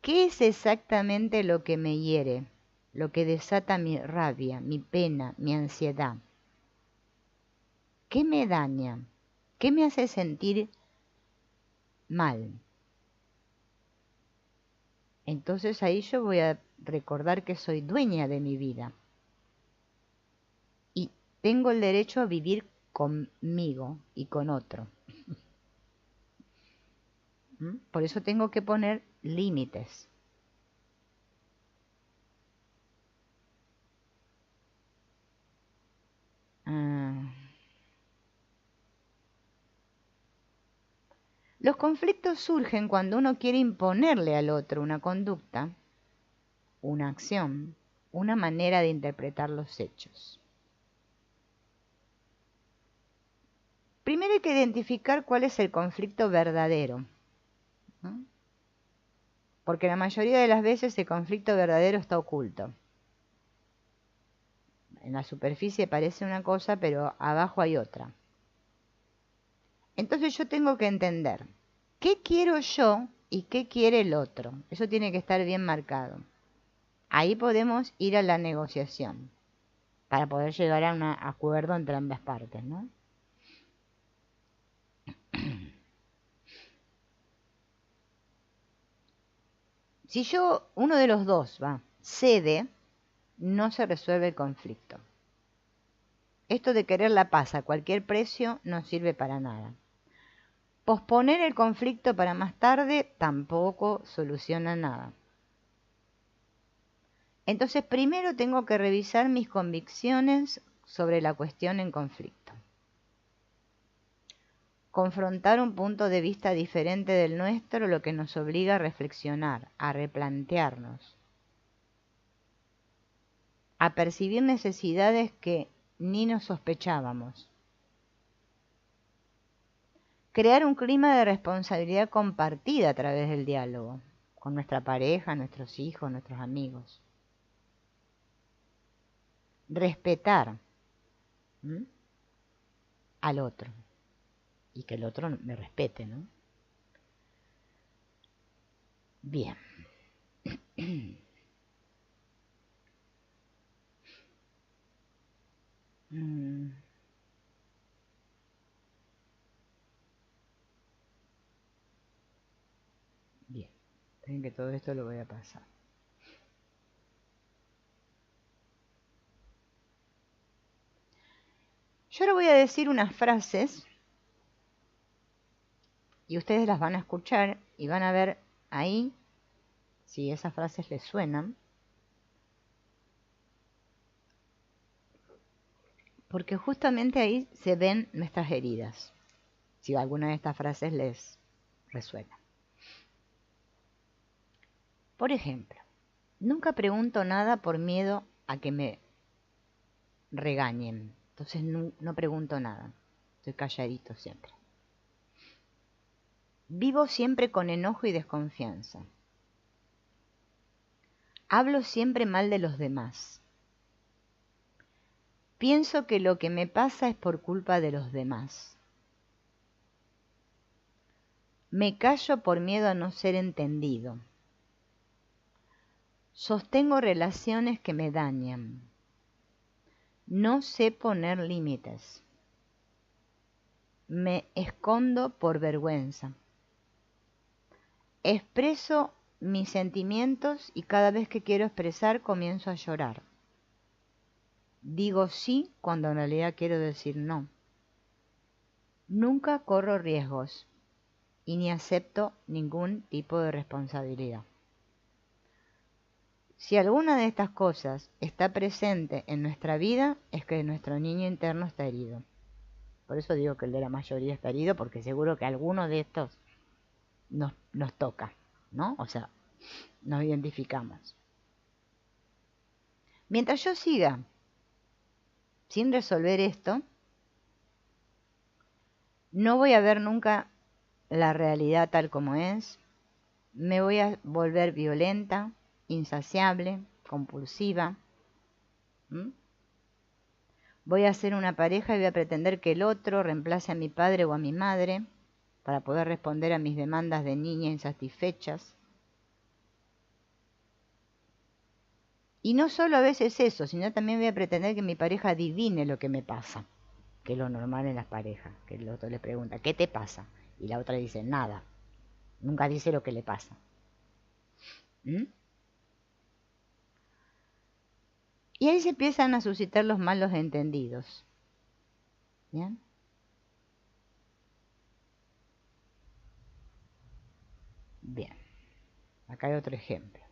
qué es exactamente lo que me hiere, lo que desata mi rabia, mi pena, mi ansiedad. ¿Qué me daña? ¿Qué me hace sentir mal? Entonces ahí yo voy a recordar que soy dueña de mi vida y tengo el derecho a vivir conmigo y con otro. Por eso tengo que poner límites. Los conflictos surgen cuando uno quiere imponerle al otro una conducta, una acción, una manera de interpretar los hechos. Primero hay que identificar cuál es el conflicto verdadero, ¿no? Porque la mayoría de las veces el conflicto verdadero está oculto. En la superficie parece una cosa, pero abajo hay otra. Entonces yo tengo que entender qué quiero yo y qué quiere el otro. Eso tiene que estar bien marcado. Ahí podemos ir a la negociación para poder llegar a un acuerdo entre ambas partes, ¿no? Si uno de los dos cede, no se resuelve el conflicto. Esto de querer la paz a cualquier precio no sirve para nada. Posponer el conflicto para más tarde tampoco soluciona nada. Entonces, primero tengo que revisar mis convicciones sobre la cuestión en conflicto. Confrontar un punto de vista diferente del nuestro, lo que nos obliga a reflexionar, a replantearnos, a percibir necesidades que ni nos sospechábamos. Crear un clima de responsabilidad compartida a través del diálogo, con nuestra pareja, nuestros hijos, nuestros amigos. Respetar al otro y que el otro me respete, ¿no? Bien. Bien. Ven que todo esto lo voy a pasar. Yo ahora voy a decir unas frases y ustedes las van a escuchar y van a ver ahí si esas frases les suenan. Porque justamente ahí se ven nuestras heridas, si alguna de estas frases les resuena. Por ejemplo, nunca pregunto nada por miedo a que me regañen. Entonces no pregunto nada, estoy calladito siempre. Vivo siempre con enojo y desconfianza. Hablo siempre mal de los demás. Pienso que lo que me pasa es por culpa de los demás. Me callo por miedo a no ser entendido. Sostengo relaciones que me dañan. No sé poner límites. Me escondo por vergüenza. Expreso mis sentimientos y cada vez que quiero expresar comienzo a llorar. Digo sí cuando en realidad quiero decir no. Nunca corro riesgos y ni acepto ningún tipo de responsabilidad. Si alguna de estas cosas está presente en nuestra vida, es que nuestro niño interno está herido. Por eso digo que el de la mayoría está herido, porque seguro que alguno de estos nos toca, ¿no? O sea, nos identificamos. Mientras yo siga sin resolver esto, no voy a ver nunca la realidad tal como es, me voy a volver violenta, insaciable, compulsiva. Voy a ser una pareja y voy a pretender que el otro reemplace a mi padre o a mi madre para poder responder a mis demandas de niña insatisfechas. Y no solo a veces eso, sino también voy a pretender que mi pareja adivine lo que me pasa, que es lo normal en las parejas, que el otro le pregunta, ¿qué te pasa? Y la otra dice, nada. Nunca dice lo que le pasa. Y ahí se empiezan a suscitar los malos entendidos. ¿Bien? Bien. Acá hay otro ejemplo.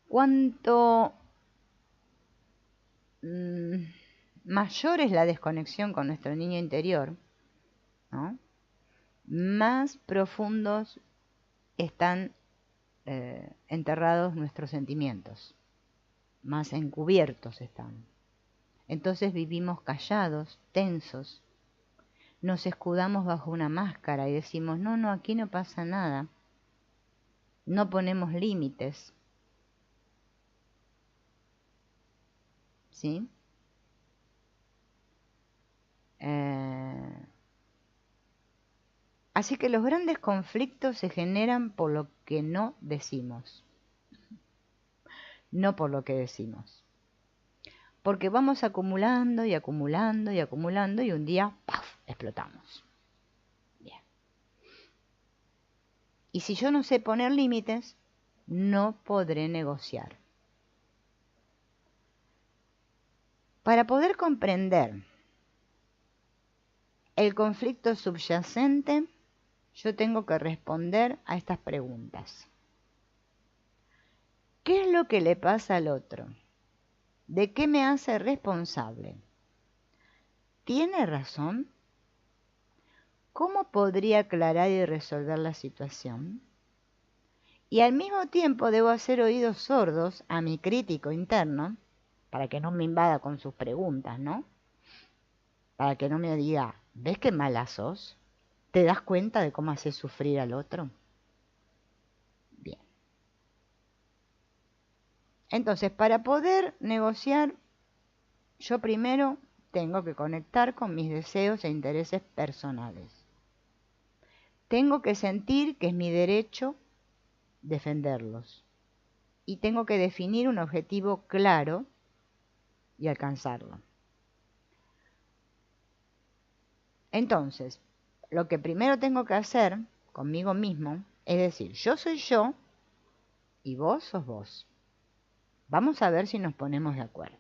Cuanto mayor es la desconexión con nuestro niño interior, ¿no?, más profundos están enterrados nuestros sentimientos, más encubiertos están. Entonces vivimos callados, tensos, nos escudamos bajo una máscara y decimos, no, no, aquí no pasa nada. No ponemos límites. ¿Sí? Así que los grandes conflictos se generan por lo que no decimos, no por lo que decimos. Porque vamos acumulando y acumulando y acumulando y un día, ¡paf!, explotamos. Bien. Y si yo no sé poner límites, no podré negociar. Para poder comprender el conflicto subyacente, yo tengo que responder a estas preguntas. ¿Qué es lo que le pasa al otro? ¿De qué me hace responsable? ¿Tiene razón? ¿Cómo podría aclarar y resolver la situación? Y al mismo tiempo debo hacer oídos sordos a mi crítico interno, para que no me invada con sus preguntas, ¿no? Para que no me diga, ¿ves qué mala sos? ¿Te das cuenta de cómo haces sufrir al otro? Bien. Entonces, para poder negociar, yo primero tengo que conectar con mis deseos e intereses personales. Tengo que sentir que es mi derecho defenderlos. Y tengo que definir un objetivo claro y alcanzarlo. Entonces, lo que primero tengo que hacer conmigo mismo es decir, yo soy yo y vos sos vos. Vamos a ver si nos ponemos de acuerdo.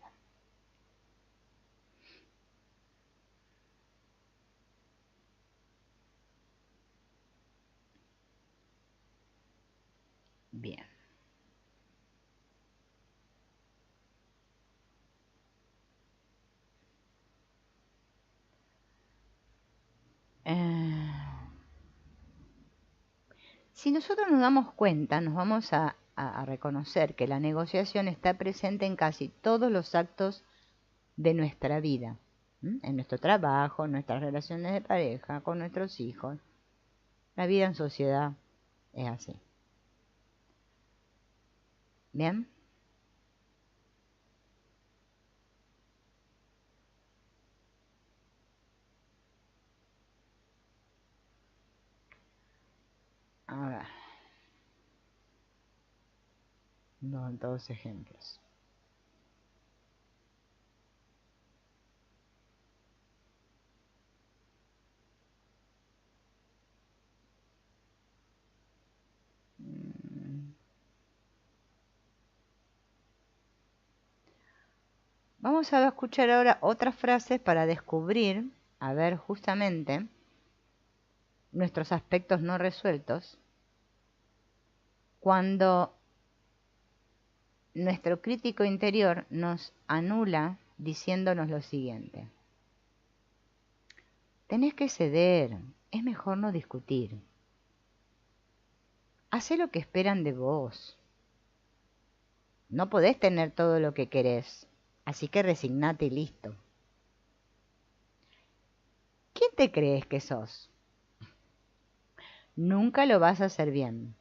Bien. Si nosotros nos damos cuenta, nos vamos a reconocer que la negociación está presente en casi todos los actos de nuestra vida, en nuestro trabajo, en nuestras relaciones de pareja, con nuestros hijos. La vida en sociedad es así. ¿Bien? A ver. Dos ejemplos. Vamos a escuchar ahora otras frases para descubrir, a ver justamente, nuestros aspectos no resueltos cuando nuestro crítico interior nos anula diciéndonos lo siguiente: tenés que ceder, es mejor no discutir. Hacé lo que esperan de vos. No podés tener todo lo que querés, así que resignate y listo. ¿Quién te crees que sos? Nunca lo vas a hacer bien.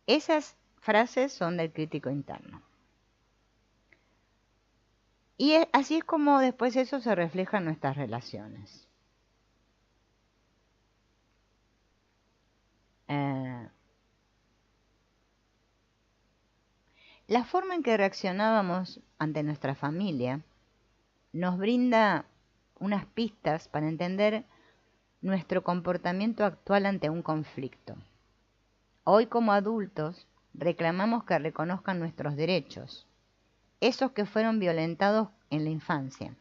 Esas frases son del crítico interno. Y así es como después eso se refleja en nuestras relaciones. La forma en que reaccionábamos ante nuestra familia nos brinda unas pistas para entender nuestro comportamiento actual ante un conflicto. Hoy como adultos reclamamos que reconozcan nuestros derechos, esos que fueron violentados en la infancia.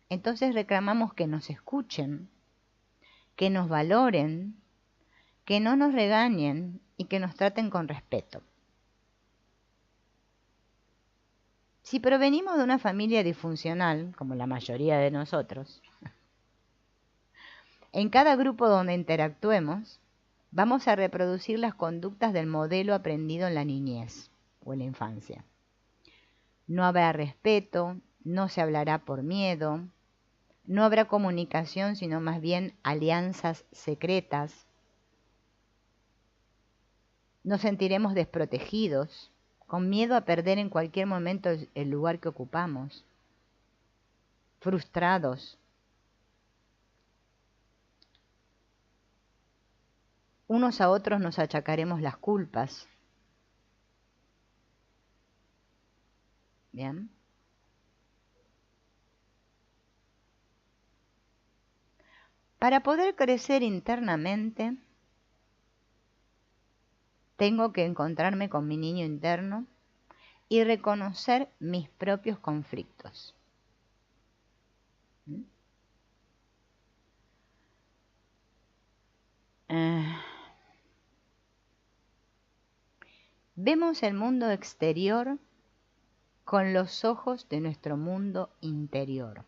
Entonces reclamamos que nos escuchen, que nos valoren, que no nos regañen y que nos traten con respeto. Si provenimos de una familia disfuncional, como la mayoría de nosotros, en cada grupo donde interactuemos, vamos a reproducir las conductas del modelo aprendido en la niñez o en la infancia. No habrá respeto, no se hablará por miedo, no habrá comunicación, sino más bien alianzas secretas. Nos sentiremos desprotegidos, con miedo a perder en cualquier momento el lugar que ocupamos, frustrados. Unos a otros nos achacaremos las culpas. ¿Bien? Para poder crecer internamente, tengo que encontrarme con mi niño interno y reconocer mis propios conflictos. ¿Mm? Vemos el mundo exterior con los ojos de nuestro mundo interior.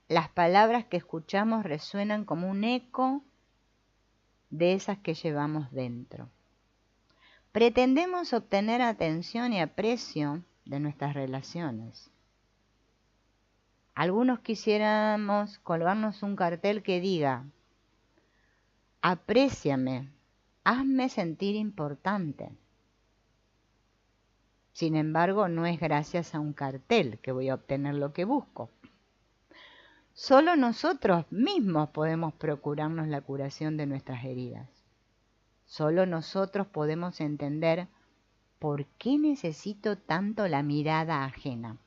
Las palabras que escuchamos resuenan como un eco de esas que llevamos dentro. Pretendemos obtener atención y aprecio de nuestras relaciones. Algunos quisiéramos colgarnos un cartel que diga: apréciame, hazme sentir importante. Sin embargo, no es gracias a un cartel que voy a obtener lo que busco. Solo nosotros mismos podemos procurarnos la curación de nuestras heridas. Solo nosotros podemos entender por qué necesito tanto la mirada ajena.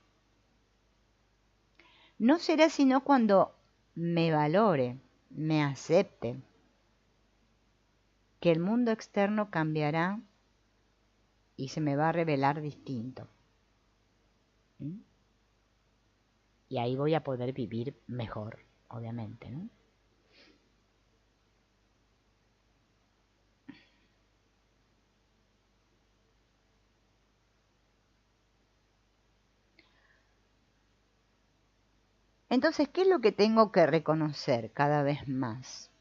No será sino cuando me valore, me acepte, que el mundo externo cambiará y se me va a revelar distinto. ¿Mm? Y ahí voy a poder vivir mejor, obviamente, ¿no? Entonces, ¿qué es lo que tengo que reconocer cada vez más?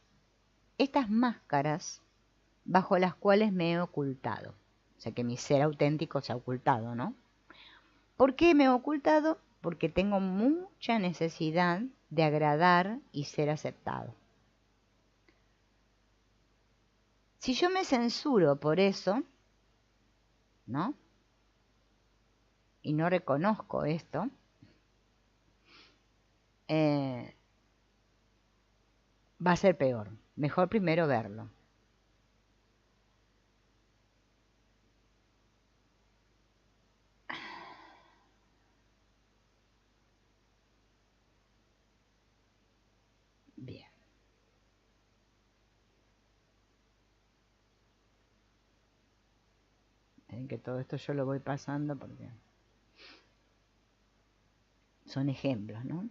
Estas máscaras bajo las cuales me he ocultado. O sea, que mi ser auténtico se ha ocultado, ¿no? ¿Por qué me he ocultado? Porque tengo mucha necesidad de agradar y ser aceptado. Si yo me censuro por eso, ¿no? Y no reconozco esto, va a ser peor. Mejor primero verlo. Bien. Ven que todo esto yo lo voy pasando porque Son ejemplos, ¿no?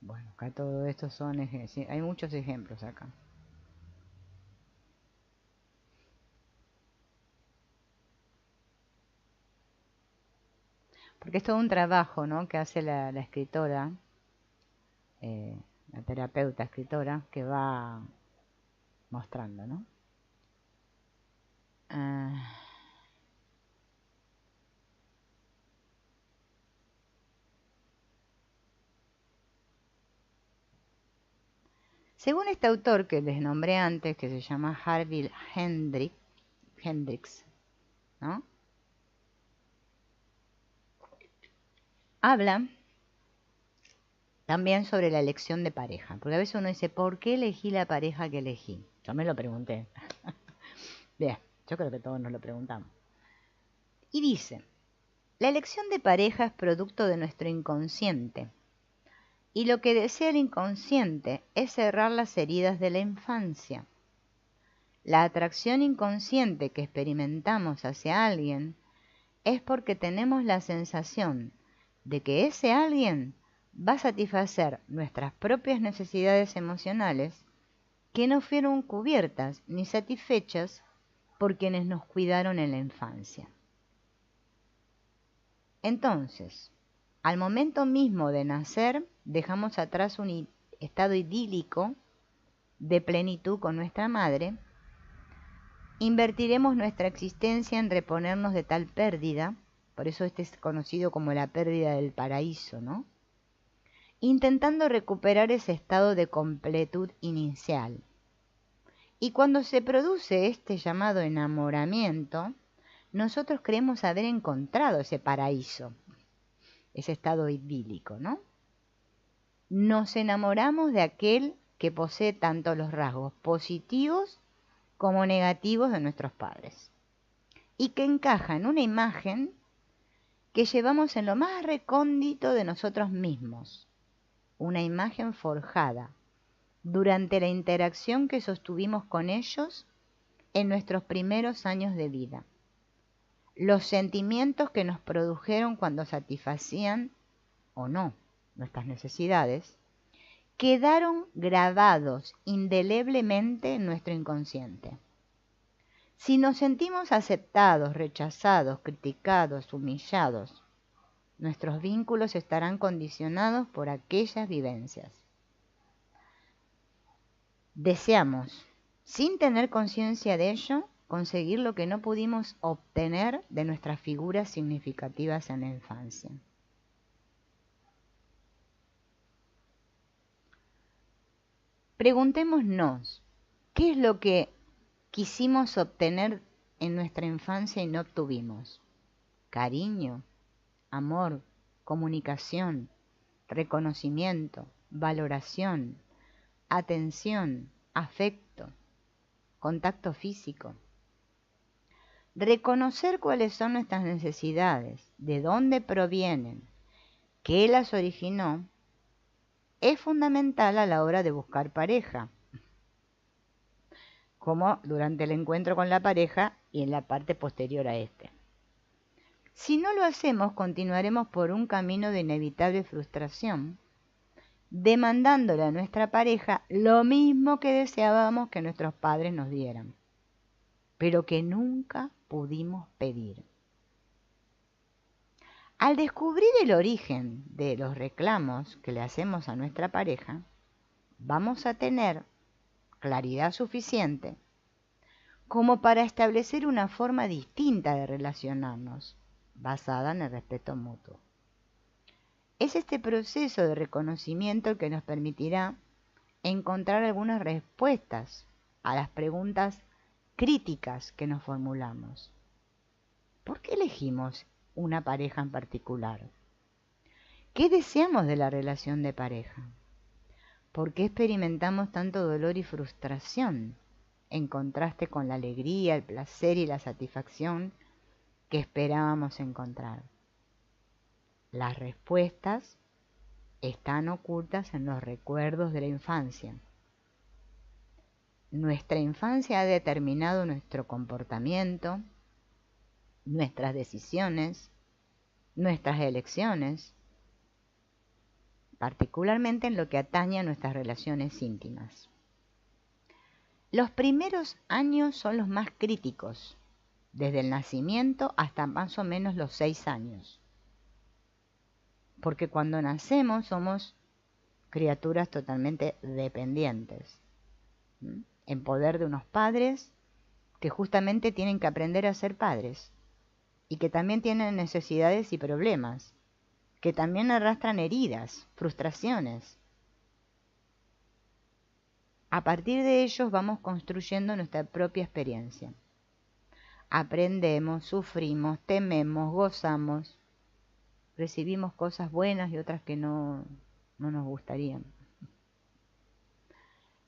Bueno, acá todo esto son ejemplos. Hay muchos ejemplos acá. Porque es todo un trabajo, ¿no?, que hace la escritora, la terapeuta escritora, que va mostrando, ¿no? Ah, según este autor que les nombré antes, que se llama Harvey Hendricks, ¿no?, habla también sobre la elección de pareja. Porque a veces uno dice, ¿por qué elegí la pareja que elegí? Yo me lo pregunté. Bien, yo creo que todos nos lo preguntamos. Y dice, la elección de pareja es producto de nuestro inconsciente. Y lo que desea el inconsciente es cerrar las heridas de la infancia. La atracción inconsciente que experimentamos hacia alguien es porque tenemos la sensación de que ese alguien va a satisfacer nuestras propias necesidades emocionales que no fueron cubiertas ni satisfechas por quienes nos cuidaron en la infancia. Entonces, al momento mismo de nacer, dejamos atrás un estado idílico de plenitud con nuestra madre. Invertiremos nuestra existencia en reponernos de tal pérdida, por eso este es conocido como la pérdida del paraíso, ¿no?, intentando recuperar ese estado de completud inicial. Y cuando se produce este llamado enamoramiento, nosotros creemos haber encontrado ese paraíso, ese estado idílico, ¿no? Nos enamoramos de aquel que posee tanto los rasgos positivos como negativos de nuestros padres, y que encaja en una imagen que llevamos en lo más recóndito de nosotros mismos, una imagen forjada durante la interacción que sostuvimos con ellos en nuestros primeros años de vida. Los sentimientos que nos produjeron cuando satisfacían o no nuestras necesidades quedaron grabados indeleblemente en nuestro inconsciente. Si nos sentimos aceptados, rechazados, criticados, humillados, nuestros vínculos estarán condicionados por aquellas vivencias. Deseamos, sin tener conciencia de ello, conseguir lo que no pudimos obtener de nuestras figuras significativas en la infancia. Preguntémonos, ¿qué es lo que quisimos obtener en nuestra infancia y no obtuvimos? Cariño, amor, comunicación, reconocimiento, valoración, atención, afecto, contacto físico. Reconocer cuáles son nuestras necesidades, de dónde provienen, qué las originó, es fundamental a la hora de buscar pareja, como durante el encuentro con la pareja y en la parte posterior a este. Si no lo hacemos, continuaremos por un camino de inevitable frustración, demandándole a nuestra pareja lo mismo que deseábamos que nuestros padres nos dieran, pero que nunca pudimos pedir. Al descubrir el origen de los reclamos que le hacemos a nuestra pareja, vamos a tener claridad suficiente como para establecer una forma distinta de relacionarnos, basada en el respeto mutuo. Es este proceso de reconocimiento el que nos permitirá encontrar algunas respuestas a las preguntas críticas que nos formulamos. ¿Por qué elegimos una pareja en particular? ¿Qué deseamos de la relación de pareja? ¿Por qué experimentamos tanto dolor y frustración en contraste con la alegría, el placer y la satisfacción que esperábamos encontrar? Las respuestas están ocultas en los recuerdos de la infancia. Nuestra infancia ha determinado nuestro comportamiento, nuestras decisiones, nuestras elecciones, particularmente en lo que atañe a nuestras relaciones íntimas. Los primeros años son los más críticos, desde el nacimiento hasta más o menos los 6 años. Porque cuando nacemos somos criaturas totalmente dependientes, en poder de unos padres que justamente tienen que aprender a ser padres y que también tienen necesidades y problemas, que también arrastran heridas, frustraciones. A partir de ellos vamos construyendo nuestra propia experiencia. Aprendemos, sufrimos, tememos, gozamos, recibimos cosas buenas y otras que no nos gustarían.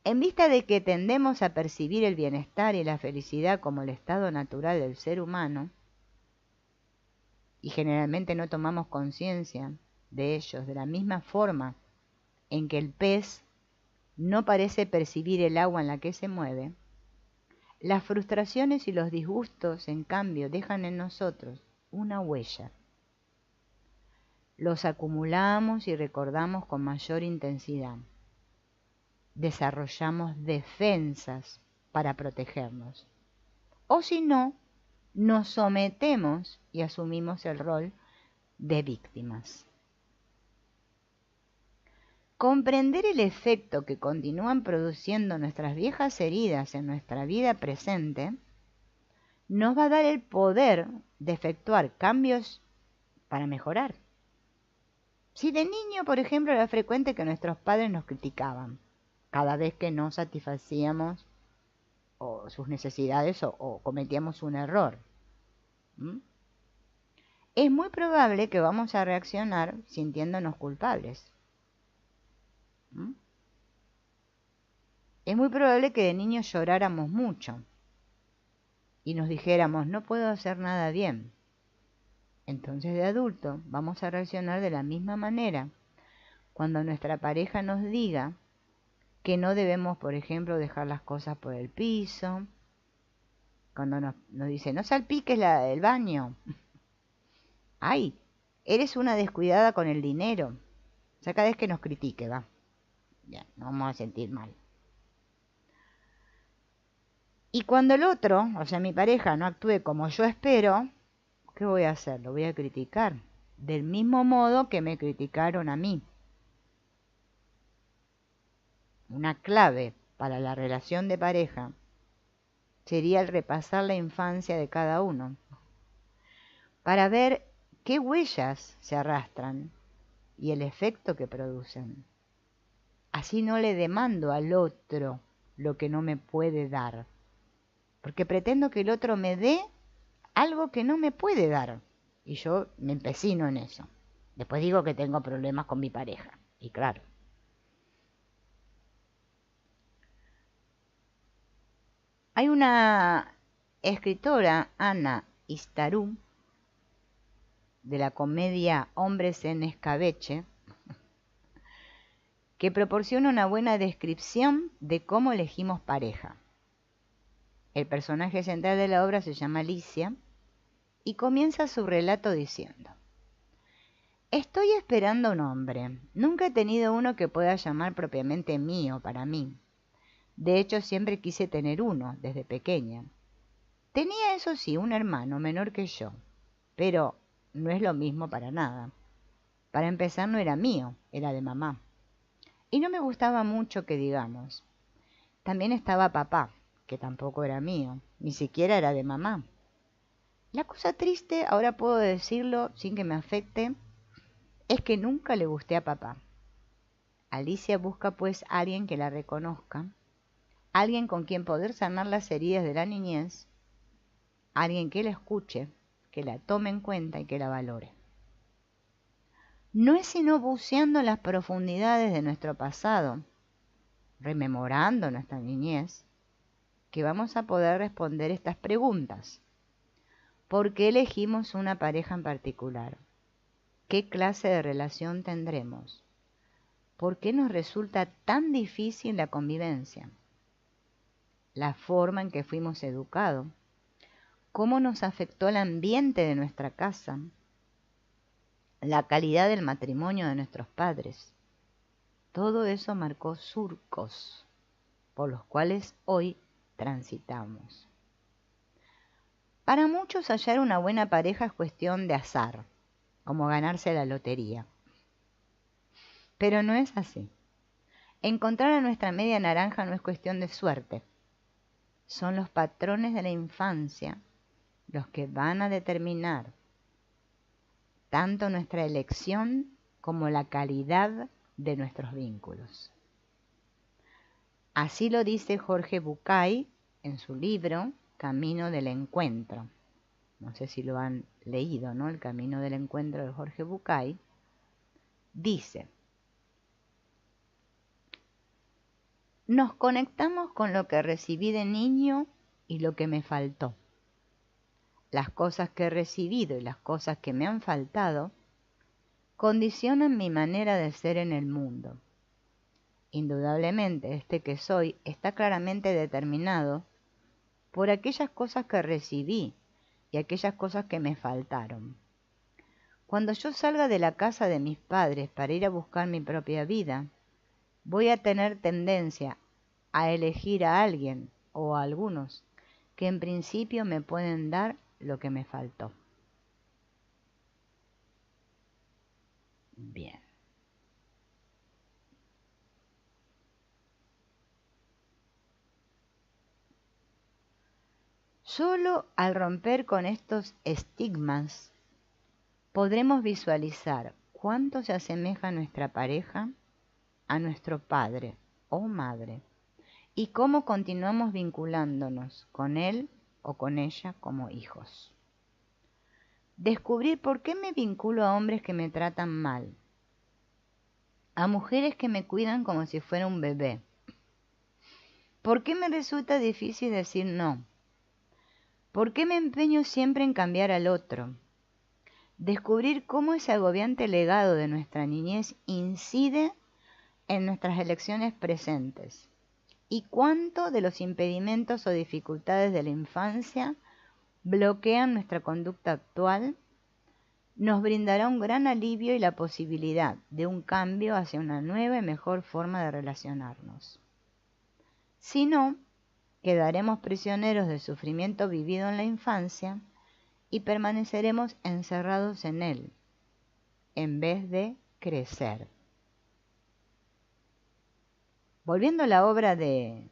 En vista de que tendemos a percibir el bienestar y la felicidad como el estado natural del ser humano, y generalmente no tomamos conciencia de ellos de la misma forma en que el pez no parece percibir el agua en la que se mueve, las frustraciones y los disgustos, en cambio, dejan en nosotros una huella. Los acumulamos y recordamos con mayor intensidad. Desarrollamos defensas para protegernos. O si no, nos sometemos y asumimos el rol de víctimas. Comprender el efecto que continúan produciendo nuestras viejas heridas en nuestra vida presente nos va a dar el poder de efectuar cambios para mejorar. Si de niño, por ejemplo, era frecuente que nuestros padres nos criticaban cada vez que no satisfacíamos sus necesidades o cometíamos un error, es muy probable que vamos a reaccionar sintiéndonos culpables. Es muy probable que de niños lloráramos mucho y nos dijéramos, no puedo hacer nada bien. Entonces de adulto vamos a reaccionar de la misma manera cuando nuestra pareja nos diga que no debemos, por ejemplo, dejar las cosas por el piso, cuando nos dice, no salpiques el baño. Ay, eres una descuidada con el dinero. O sea, cada vez que nos critique, va. Ya, nos vamos a sentir mal. Y cuando el otro, o sea, mi pareja, no actúe como yo espero, ¿qué voy a hacer? Lo voy a criticar. Del mismo modo que me criticaron a mí. Una clave para la relación de pareja sería el repasar la infancia de cada uno, para ver qué huellas se arrastran y el efecto que producen. Así no le demando al otro lo que no me puede dar, porque pretendo que el otro me dé algo que no me puede dar, y yo me empecino en eso. Después digo que tengo problemas con mi pareja, y claro. Hay una escritora, Ana Istarú, de la comedia Hombres en Escabeche, que proporciona una buena descripción de cómo elegimos pareja. El personaje central de la obra se llama Alicia y comienza su relato diciendo: estoy esperando un hombre. Nunca he tenido uno que pueda llamar propiamente mío para mí. De hecho, siempre quise tener uno desde pequeña. Tenía, eso sí, un hermano menor que yo, pero no es lo mismo para nada. Para empezar, no era mío, era de mamá. Y no me gustaba mucho que digamos. También estaba papá, que tampoco era mío, ni siquiera era de mamá. La cosa triste, ahora puedo decirlo sin que me afecte, es que nunca le gusté a papá. Alicia busca pues a alguien que la reconozca, alguien con quien poder sanar las heridas de la niñez, alguien que la escuche, que la tome en cuenta y que la valore. No es sino buceando las profundidades de nuestro pasado, rememorando nuestra niñez, que vamos a poder responder estas preguntas. ¿Por qué elegimos una pareja en particular? ¿Qué clase de relación tendremos? ¿Por qué nos resulta tan difícil la convivencia? La forma en que fuimos educados, cómo nos afectó el ambiente de nuestra casa, la calidad del matrimonio de nuestros padres. Todo eso marcó surcos por los cuales hoy transitamos. Para muchos hallar una buena pareja es cuestión de azar, como ganarse la lotería. Pero no es así. Encontrar a nuestra media naranja no es cuestión de suerte. Son los patrones de la infancia los que van a determinar tanto nuestra elección como la calidad de nuestros vínculos. Así lo dice Jorge Bucay en su libro Camino del Encuentro. No sé si lo han leído, ¿no? El Camino del Encuentro de Jorge Bucay. Dice: nos conectamos con lo que recibí de niño y lo que me faltó. Las cosas que he recibido y las cosas que me han faltado condicionan mi manera de ser en el mundo. Indudablemente, este que soy está claramente determinado por aquellas cosas que recibí y aquellas cosas que me faltaron. Cuando yo salga de la casa de mis padres para ir a buscar mi propia vida, voy a tener tendencia a elegir a alguien o a algunos que en principio me pueden dar lo que me faltó. Bien. Solo al romper con estos estigmas podremos visualizar cuánto se asemeja nuestra pareja a nuestro padre o madre y cómo continuamos vinculándonos con él o con ella como hijos. Descubrir por qué me vinculo a hombres que me tratan mal, a mujeres que me cuidan como si fuera un bebé. ¿Por qué me resulta difícil decir no? ¿Por qué me empeño siempre en cambiar al otro? Descubrir cómo ese agobiante legado de nuestra niñez incide en nuestras elecciones presentes y cuánto de los impedimentos o dificultades de la infancia bloquean nuestra conducta actual, nos brindará un gran alivio y la posibilidad de un cambio hacia una nueva y mejor forma de relacionarnos. Si no, quedaremos prisioneros del sufrimiento vivido en la infancia y permaneceremos encerrados en él, en vez de crecer. Volviendo a la obra de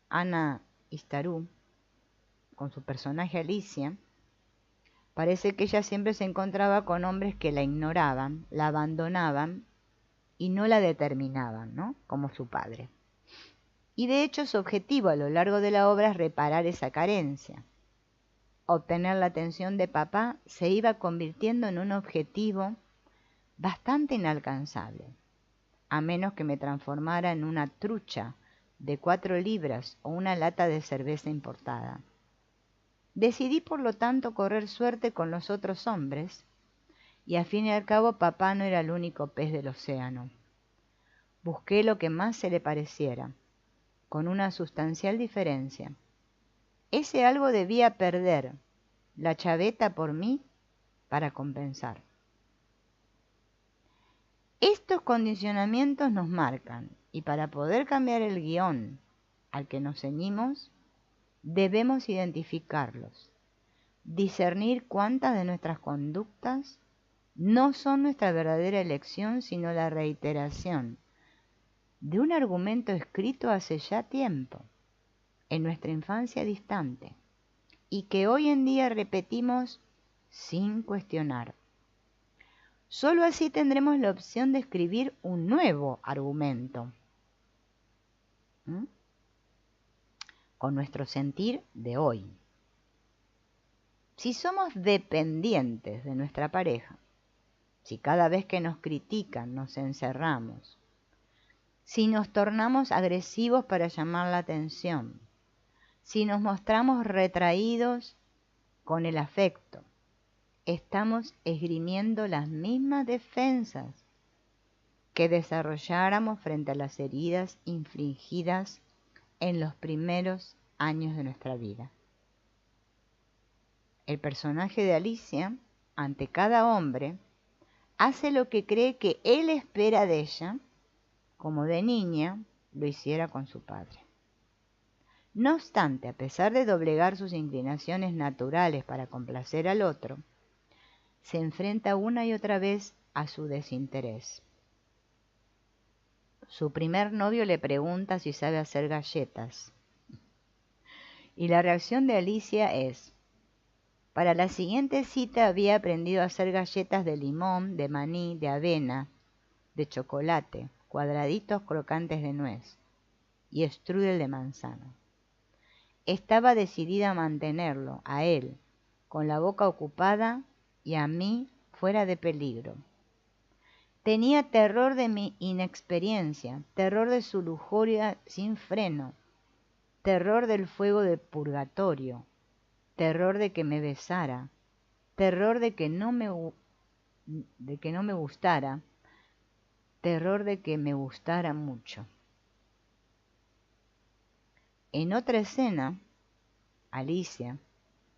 Ana Istarú, con su personaje Alicia, parece que ella siempre se encontraba con hombres que la ignoraban, la abandonaban y no la determinaban, ¿no? Como su padre. Y de hecho su objetivo a lo largo de la obra es reparar esa carencia. Obtener la atención de papá se iba convirtiendo en un objetivo bastante inalcanzable, a menos que me transformara en una trucha de 4 libras o una lata de cerveza importada. Decidí por lo tanto correr suerte con los otros hombres, y al fin y al cabo papá no era el único pez del océano. Busqué lo que más se le pareciera, con una sustancial diferencia. Ese algo debía perder la chaveta por mí para compensar. Estos condicionamientos nos marcan, y para poder cambiar el guión al que nos ceñimos, debemos identificarlos, discernir cuántas de nuestras conductas no son nuestra verdadera elección, sino la reiteración de un argumento escrito hace ya tiempo, en nuestra infancia distante, y que hoy en día repetimos sin cuestionar. Solo así tendremos la opción de escribir un nuevo argumento, con nuestro sentir de hoy. Si somos dependientes de nuestra pareja, si cada vez que nos critican nos encerramos, si nos tornamos agresivos para llamar la atención, si nos mostramos retraídos con el afecto, estamos esgrimiendo las mismas defensas que desarrolláramos frente a las heridas infligidas en los primeros años de nuestra vida. El personaje de Alicia, ante cada hombre, hace lo que cree que él espera de ella, como de niña lo hiciera con su padre. No obstante, a pesar de doblegar sus inclinaciones naturales para complacer al otro, se enfrenta una y otra vez a su desinterés. Su primer novio le pregunta si sabe hacer galletas. Y la reacción de Alicia es: para la siguiente cita había aprendido a hacer galletas de limón, de maní, de avena, de chocolate, cuadraditos crocantes de nuez y strudel de manzana. Estaba decidida a mantenerlo, a él, con la boca ocupada y a mí fuera de peligro. Tenía terror de mi inexperiencia, terror de su lujuria sin freno, terror del fuego del purgatorio, terror de que me besara, terror de que no me gustara, terror de que me gustara mucho. En otra escena, Alicia,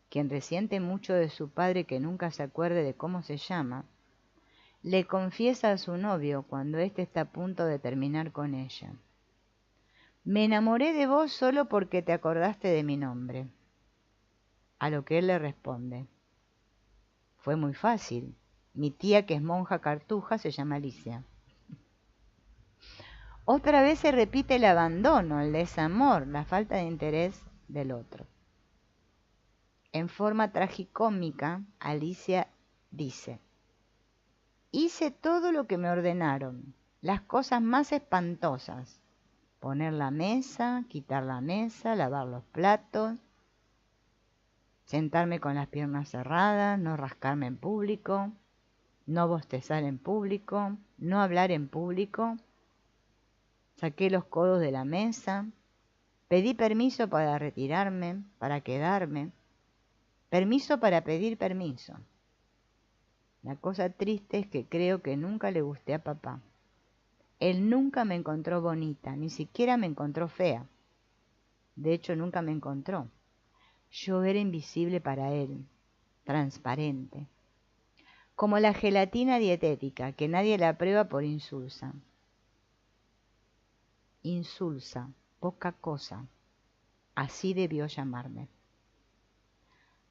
quien resiente mucho de su padre que nunca se acuerde de cómo se llama, le confiesa a su novio cuando éste está a punto de terminar con ella: me enamoré de vos solo porque te acordaste de mi nombre. A lo que él le responde: fue muy fácil, mi tía, que es monja cartuja, se llama Alicia. Otra vez se repite el abandono, el desamor, la falta de interés del otro. En forma tragicómica, Alicia dice: hice todo lo que me ordenaron, las cosas más espantosas: poner la mesa, quitar la mesa, lavar los platos, sentarme con las piernas cerradas, no rascarme en público, no bostezar en público, no hablar en público. Saqué los codos de la mesa, pedí permiso para retirarme, para quedarme, permiso para pedir permiso. La cosa triste es que creo que nunca le gusté a papá. Él nunca me encontró bonita, ni siquiera me encontró fea. De hecho, nunca me encontró. Yo era invisible para él, transparente, como la gelatina dietética, que nadie la prueba por insulsa. Insulsa, poca cosa. Así debió llamarme.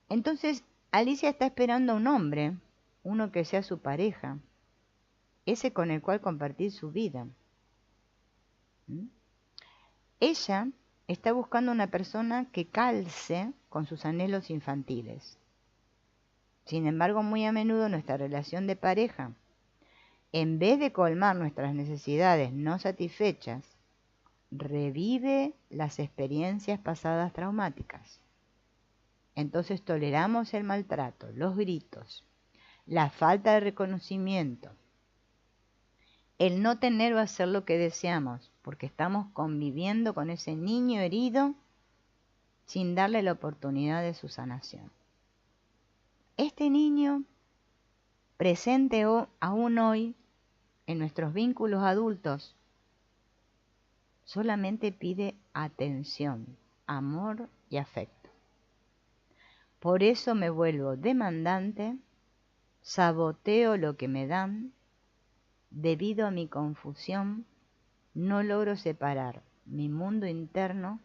Entonces, Alicia está esperando a un hombre, uno que sea su pareja, ese con el cual compartir su vida. Ella está buscando una persona que calce con sus anhelos infantiles. Sin embargo, muy a menudo nuestra relación de pareja, en vez de colmar nuestras necesidades no satisfechas, revive las experiencias pasadas traumáticas. Entonces toleramos el maltrato, los gritos, la falta de reconocimiento, el no tener o hacer lo que deseamos, porque estamos conviviendo con ese niño herido sin darle la oportunidad de su sanación. Este niño, presente aún hoy en nuestros vínculos adultos, solamente pide atención, amor y afecto. Por eso me vuelvo demandante, saboteo lo que me dan. Debido a mi confusión, no logro separar mi mundo interno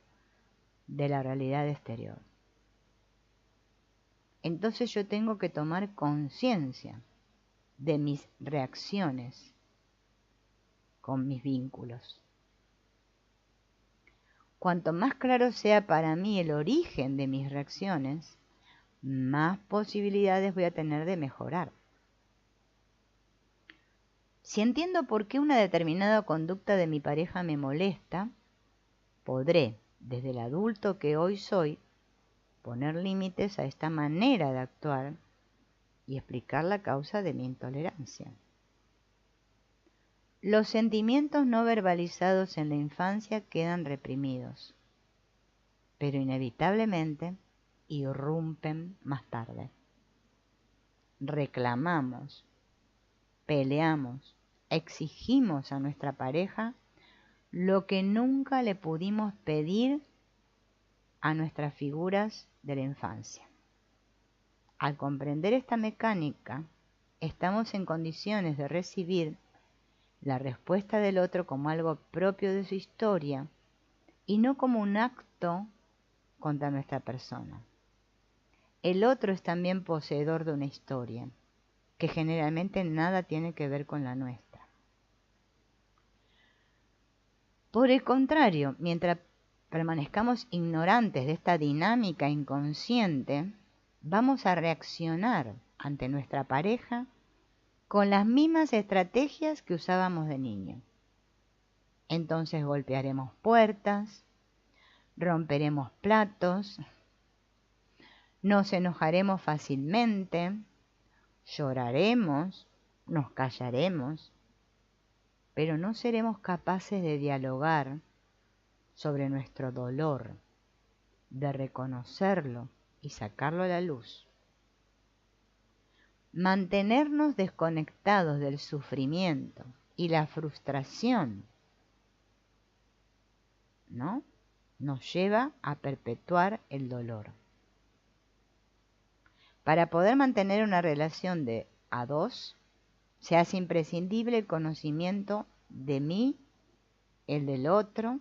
de la realidad exterior. Entonces yo tengo que tomar conciencia de mis reacciones con mis vínculos. Cuanto más claro sea para mí el origen de mis reacciones, más posibilidades voy a tener de mejorar. Si entiendo por qué una determinada conducta de mi pareja me molesta, podré, desde el adulto que hoy soy, poner límites a esta manera de actuar y explicar la causa de mi intolerancia. Los sentimientos no verbalizados en la infancia quedan reprimidos, pero inevitablemente irrumpen más tarde. Reclamamos, peleamos, exigimos a nuestra pareja lo que nunca le pudimos pedir a nuestras figuras de la infancia. Al comprender esta mecánica, estamos en condiciones de recibir la respuesta del otro como algo propio de su historia y no como un acto contra nuestra persona. El otro es también poseedor de una historia, que generalmente nada tiene que ver con la nuestra. Por el contrario, mientras permanezcamos ignorantes de esta dinámica inconsciente, vamos a reaccionar ante nuestra pareja con las mismas estrategias que usábamos de niño. Entonces golpearemos puertas, romperemos platos, nos enojaremos fácilmente, lloraremos, nos callaremos, pero no seremos capaces de dialogar sobre nuestro dolor, de reconocerlo y sacarlo a la luz. Mantenernos desconectados del sufrimiento y la frustración, ¿no?, nos lleva a perpetuar el dolor. Para poder mantener una relación de a dos, se hace imprescindible el conocimiento de mí, el del otro,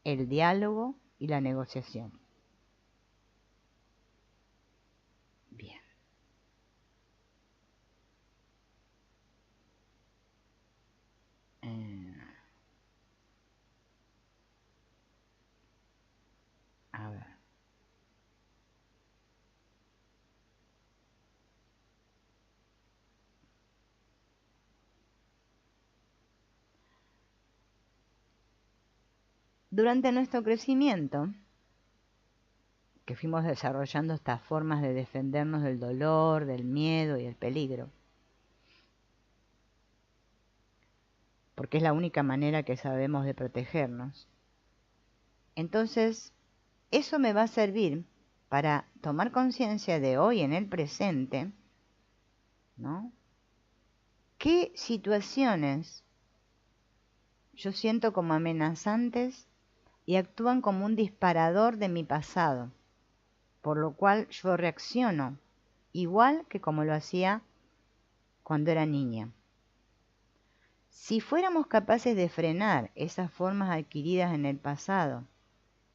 el diálogo y la negociación. Bien. A ver. Durante nuestro crecimiento, que fuimos desarrollando estas formas de defendernos del dolor, del miedo y el peligro, porque es la única manera que sabemos de protegernos. Entonces, eso me va a servir para tomar conciencia de hoy en el presente, ¿no?, qué situaciones yo siento como amenazantes y actúan como un disparador de mi pasado, por lo cual yo reacciono igual que como lo hacía cuando era niña. Si fuéramos capaces de frenar esas formas adquiridas en el pasado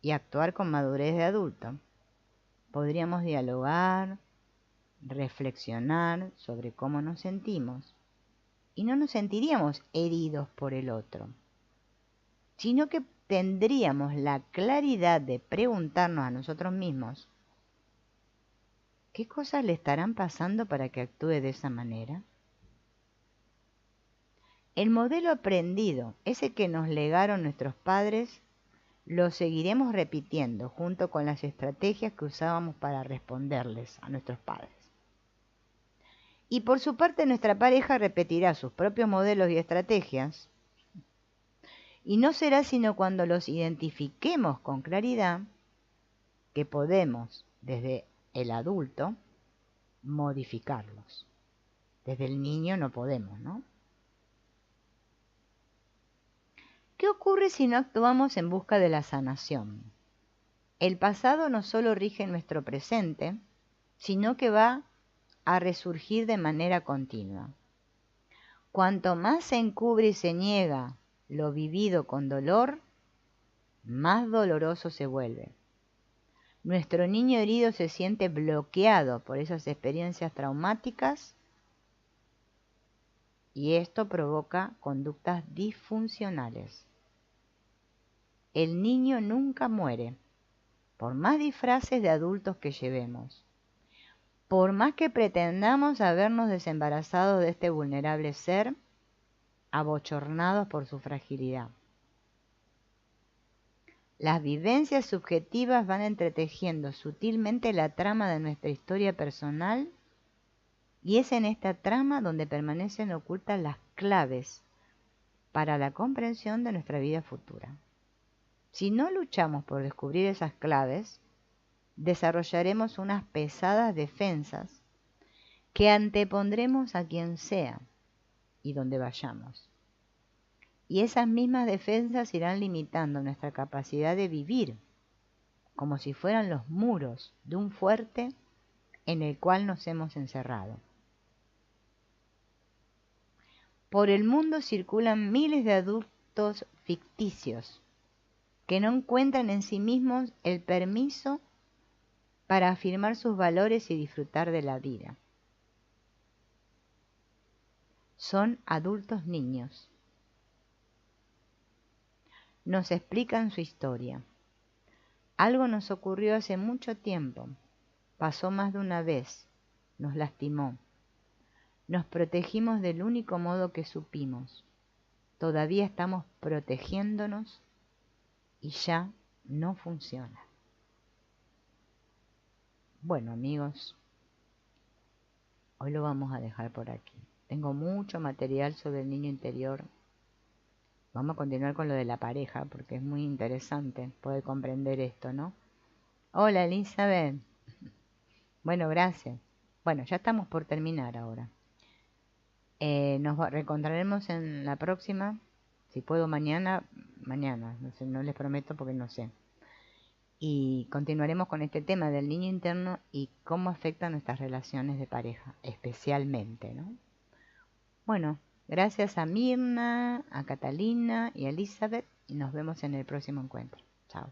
y actuar con madurez de adulto, podríamos dialogar, reflexionar sobre cómo nos sentimos y no nos sentiríamos heridos por el otro, sino que tendríamos la claridad de preguntarnos a nosotros mismos ¿qué cosas le estarán pasando para que actúe de esa manera? El modelo aprendido, ese que nos legaron nuestros padres, lo seguiremos repitiendo junto con las estrategias que usábamos para responderles a nuestros padres. Y por su parte nuestra pareja repetirá sus propios modelos y estrategias, y no será sino cuando los identifiquemos con claridad que podemos, desde el adulto, modificarlos. Desde el niño no podemos, ¿no? ¿Qué ocurre si no actuamos en busca de la sanación? El pasado no solo rige nuestro presente, sino que va a resurgir de manera continua. Cuanto más se encubre y se niega lo vivido con dolor, más doloroso se vuelve. Nuestro niño herido se siente bloqueado por esas experiencias traumáticas y esto provoca conductas disfuncionales. El niño nunca muere, por más disfraces de adultos que llevemos, por más que pretendamos habernos desembarazado de este vulnerable ser, abochornados por su fragilidad. Las vivencias subjetivas van entretejiendo sutilmente la trama de nuestra historia personal y es en esta trama donde permanecen ocultas las claves para la comprensión de nuestra vida futura. Si no luchamos por descubrir esas claves, desarrollaremos unas pesadas defensas que antepondremos a quien sea y donde vayamos. Y esas mismas defensas irán limitando nuestra capacidad de vivir, como si fueran los muros de un fuerte en el cual nos hemos encerrado. Por el mundo circulan miles de adultos ficticios que no encuentran en sí mismos el permiso para afirmar sus valores y disfrutar de la vida. Son adultos niños. Nos explican su historia. Algo nos ocurrió hace mucho tiempo, pasó más de una vez, nos lastimó. Nos protegimos del único modo que supimos. Todavía estamos protegiéndonos y ya no funciona. Bueno, amigos, hoy lo vamos a dejar por aquí. Tengo mucho material sobre el niño interior. Vamos a continuar con lo de la pareja porque es muy interesante poder comprender esto, ¿no? Hola, Elizabeth. Bueno, gracias. Bueno, ya estamos por terminar ahora. Nos reencontraremos en la próxima. Si puedo mañana, no sé, no les prometo porque no sé. Y continuaremos con este tema del niño interno y cómo afecta nuestras relaciones de pareja, especialmente, ¿no? Bueno, gracias a Mirna, a Catalina y a Elizabeth y nos vemos en el próximo encuentro. Chao.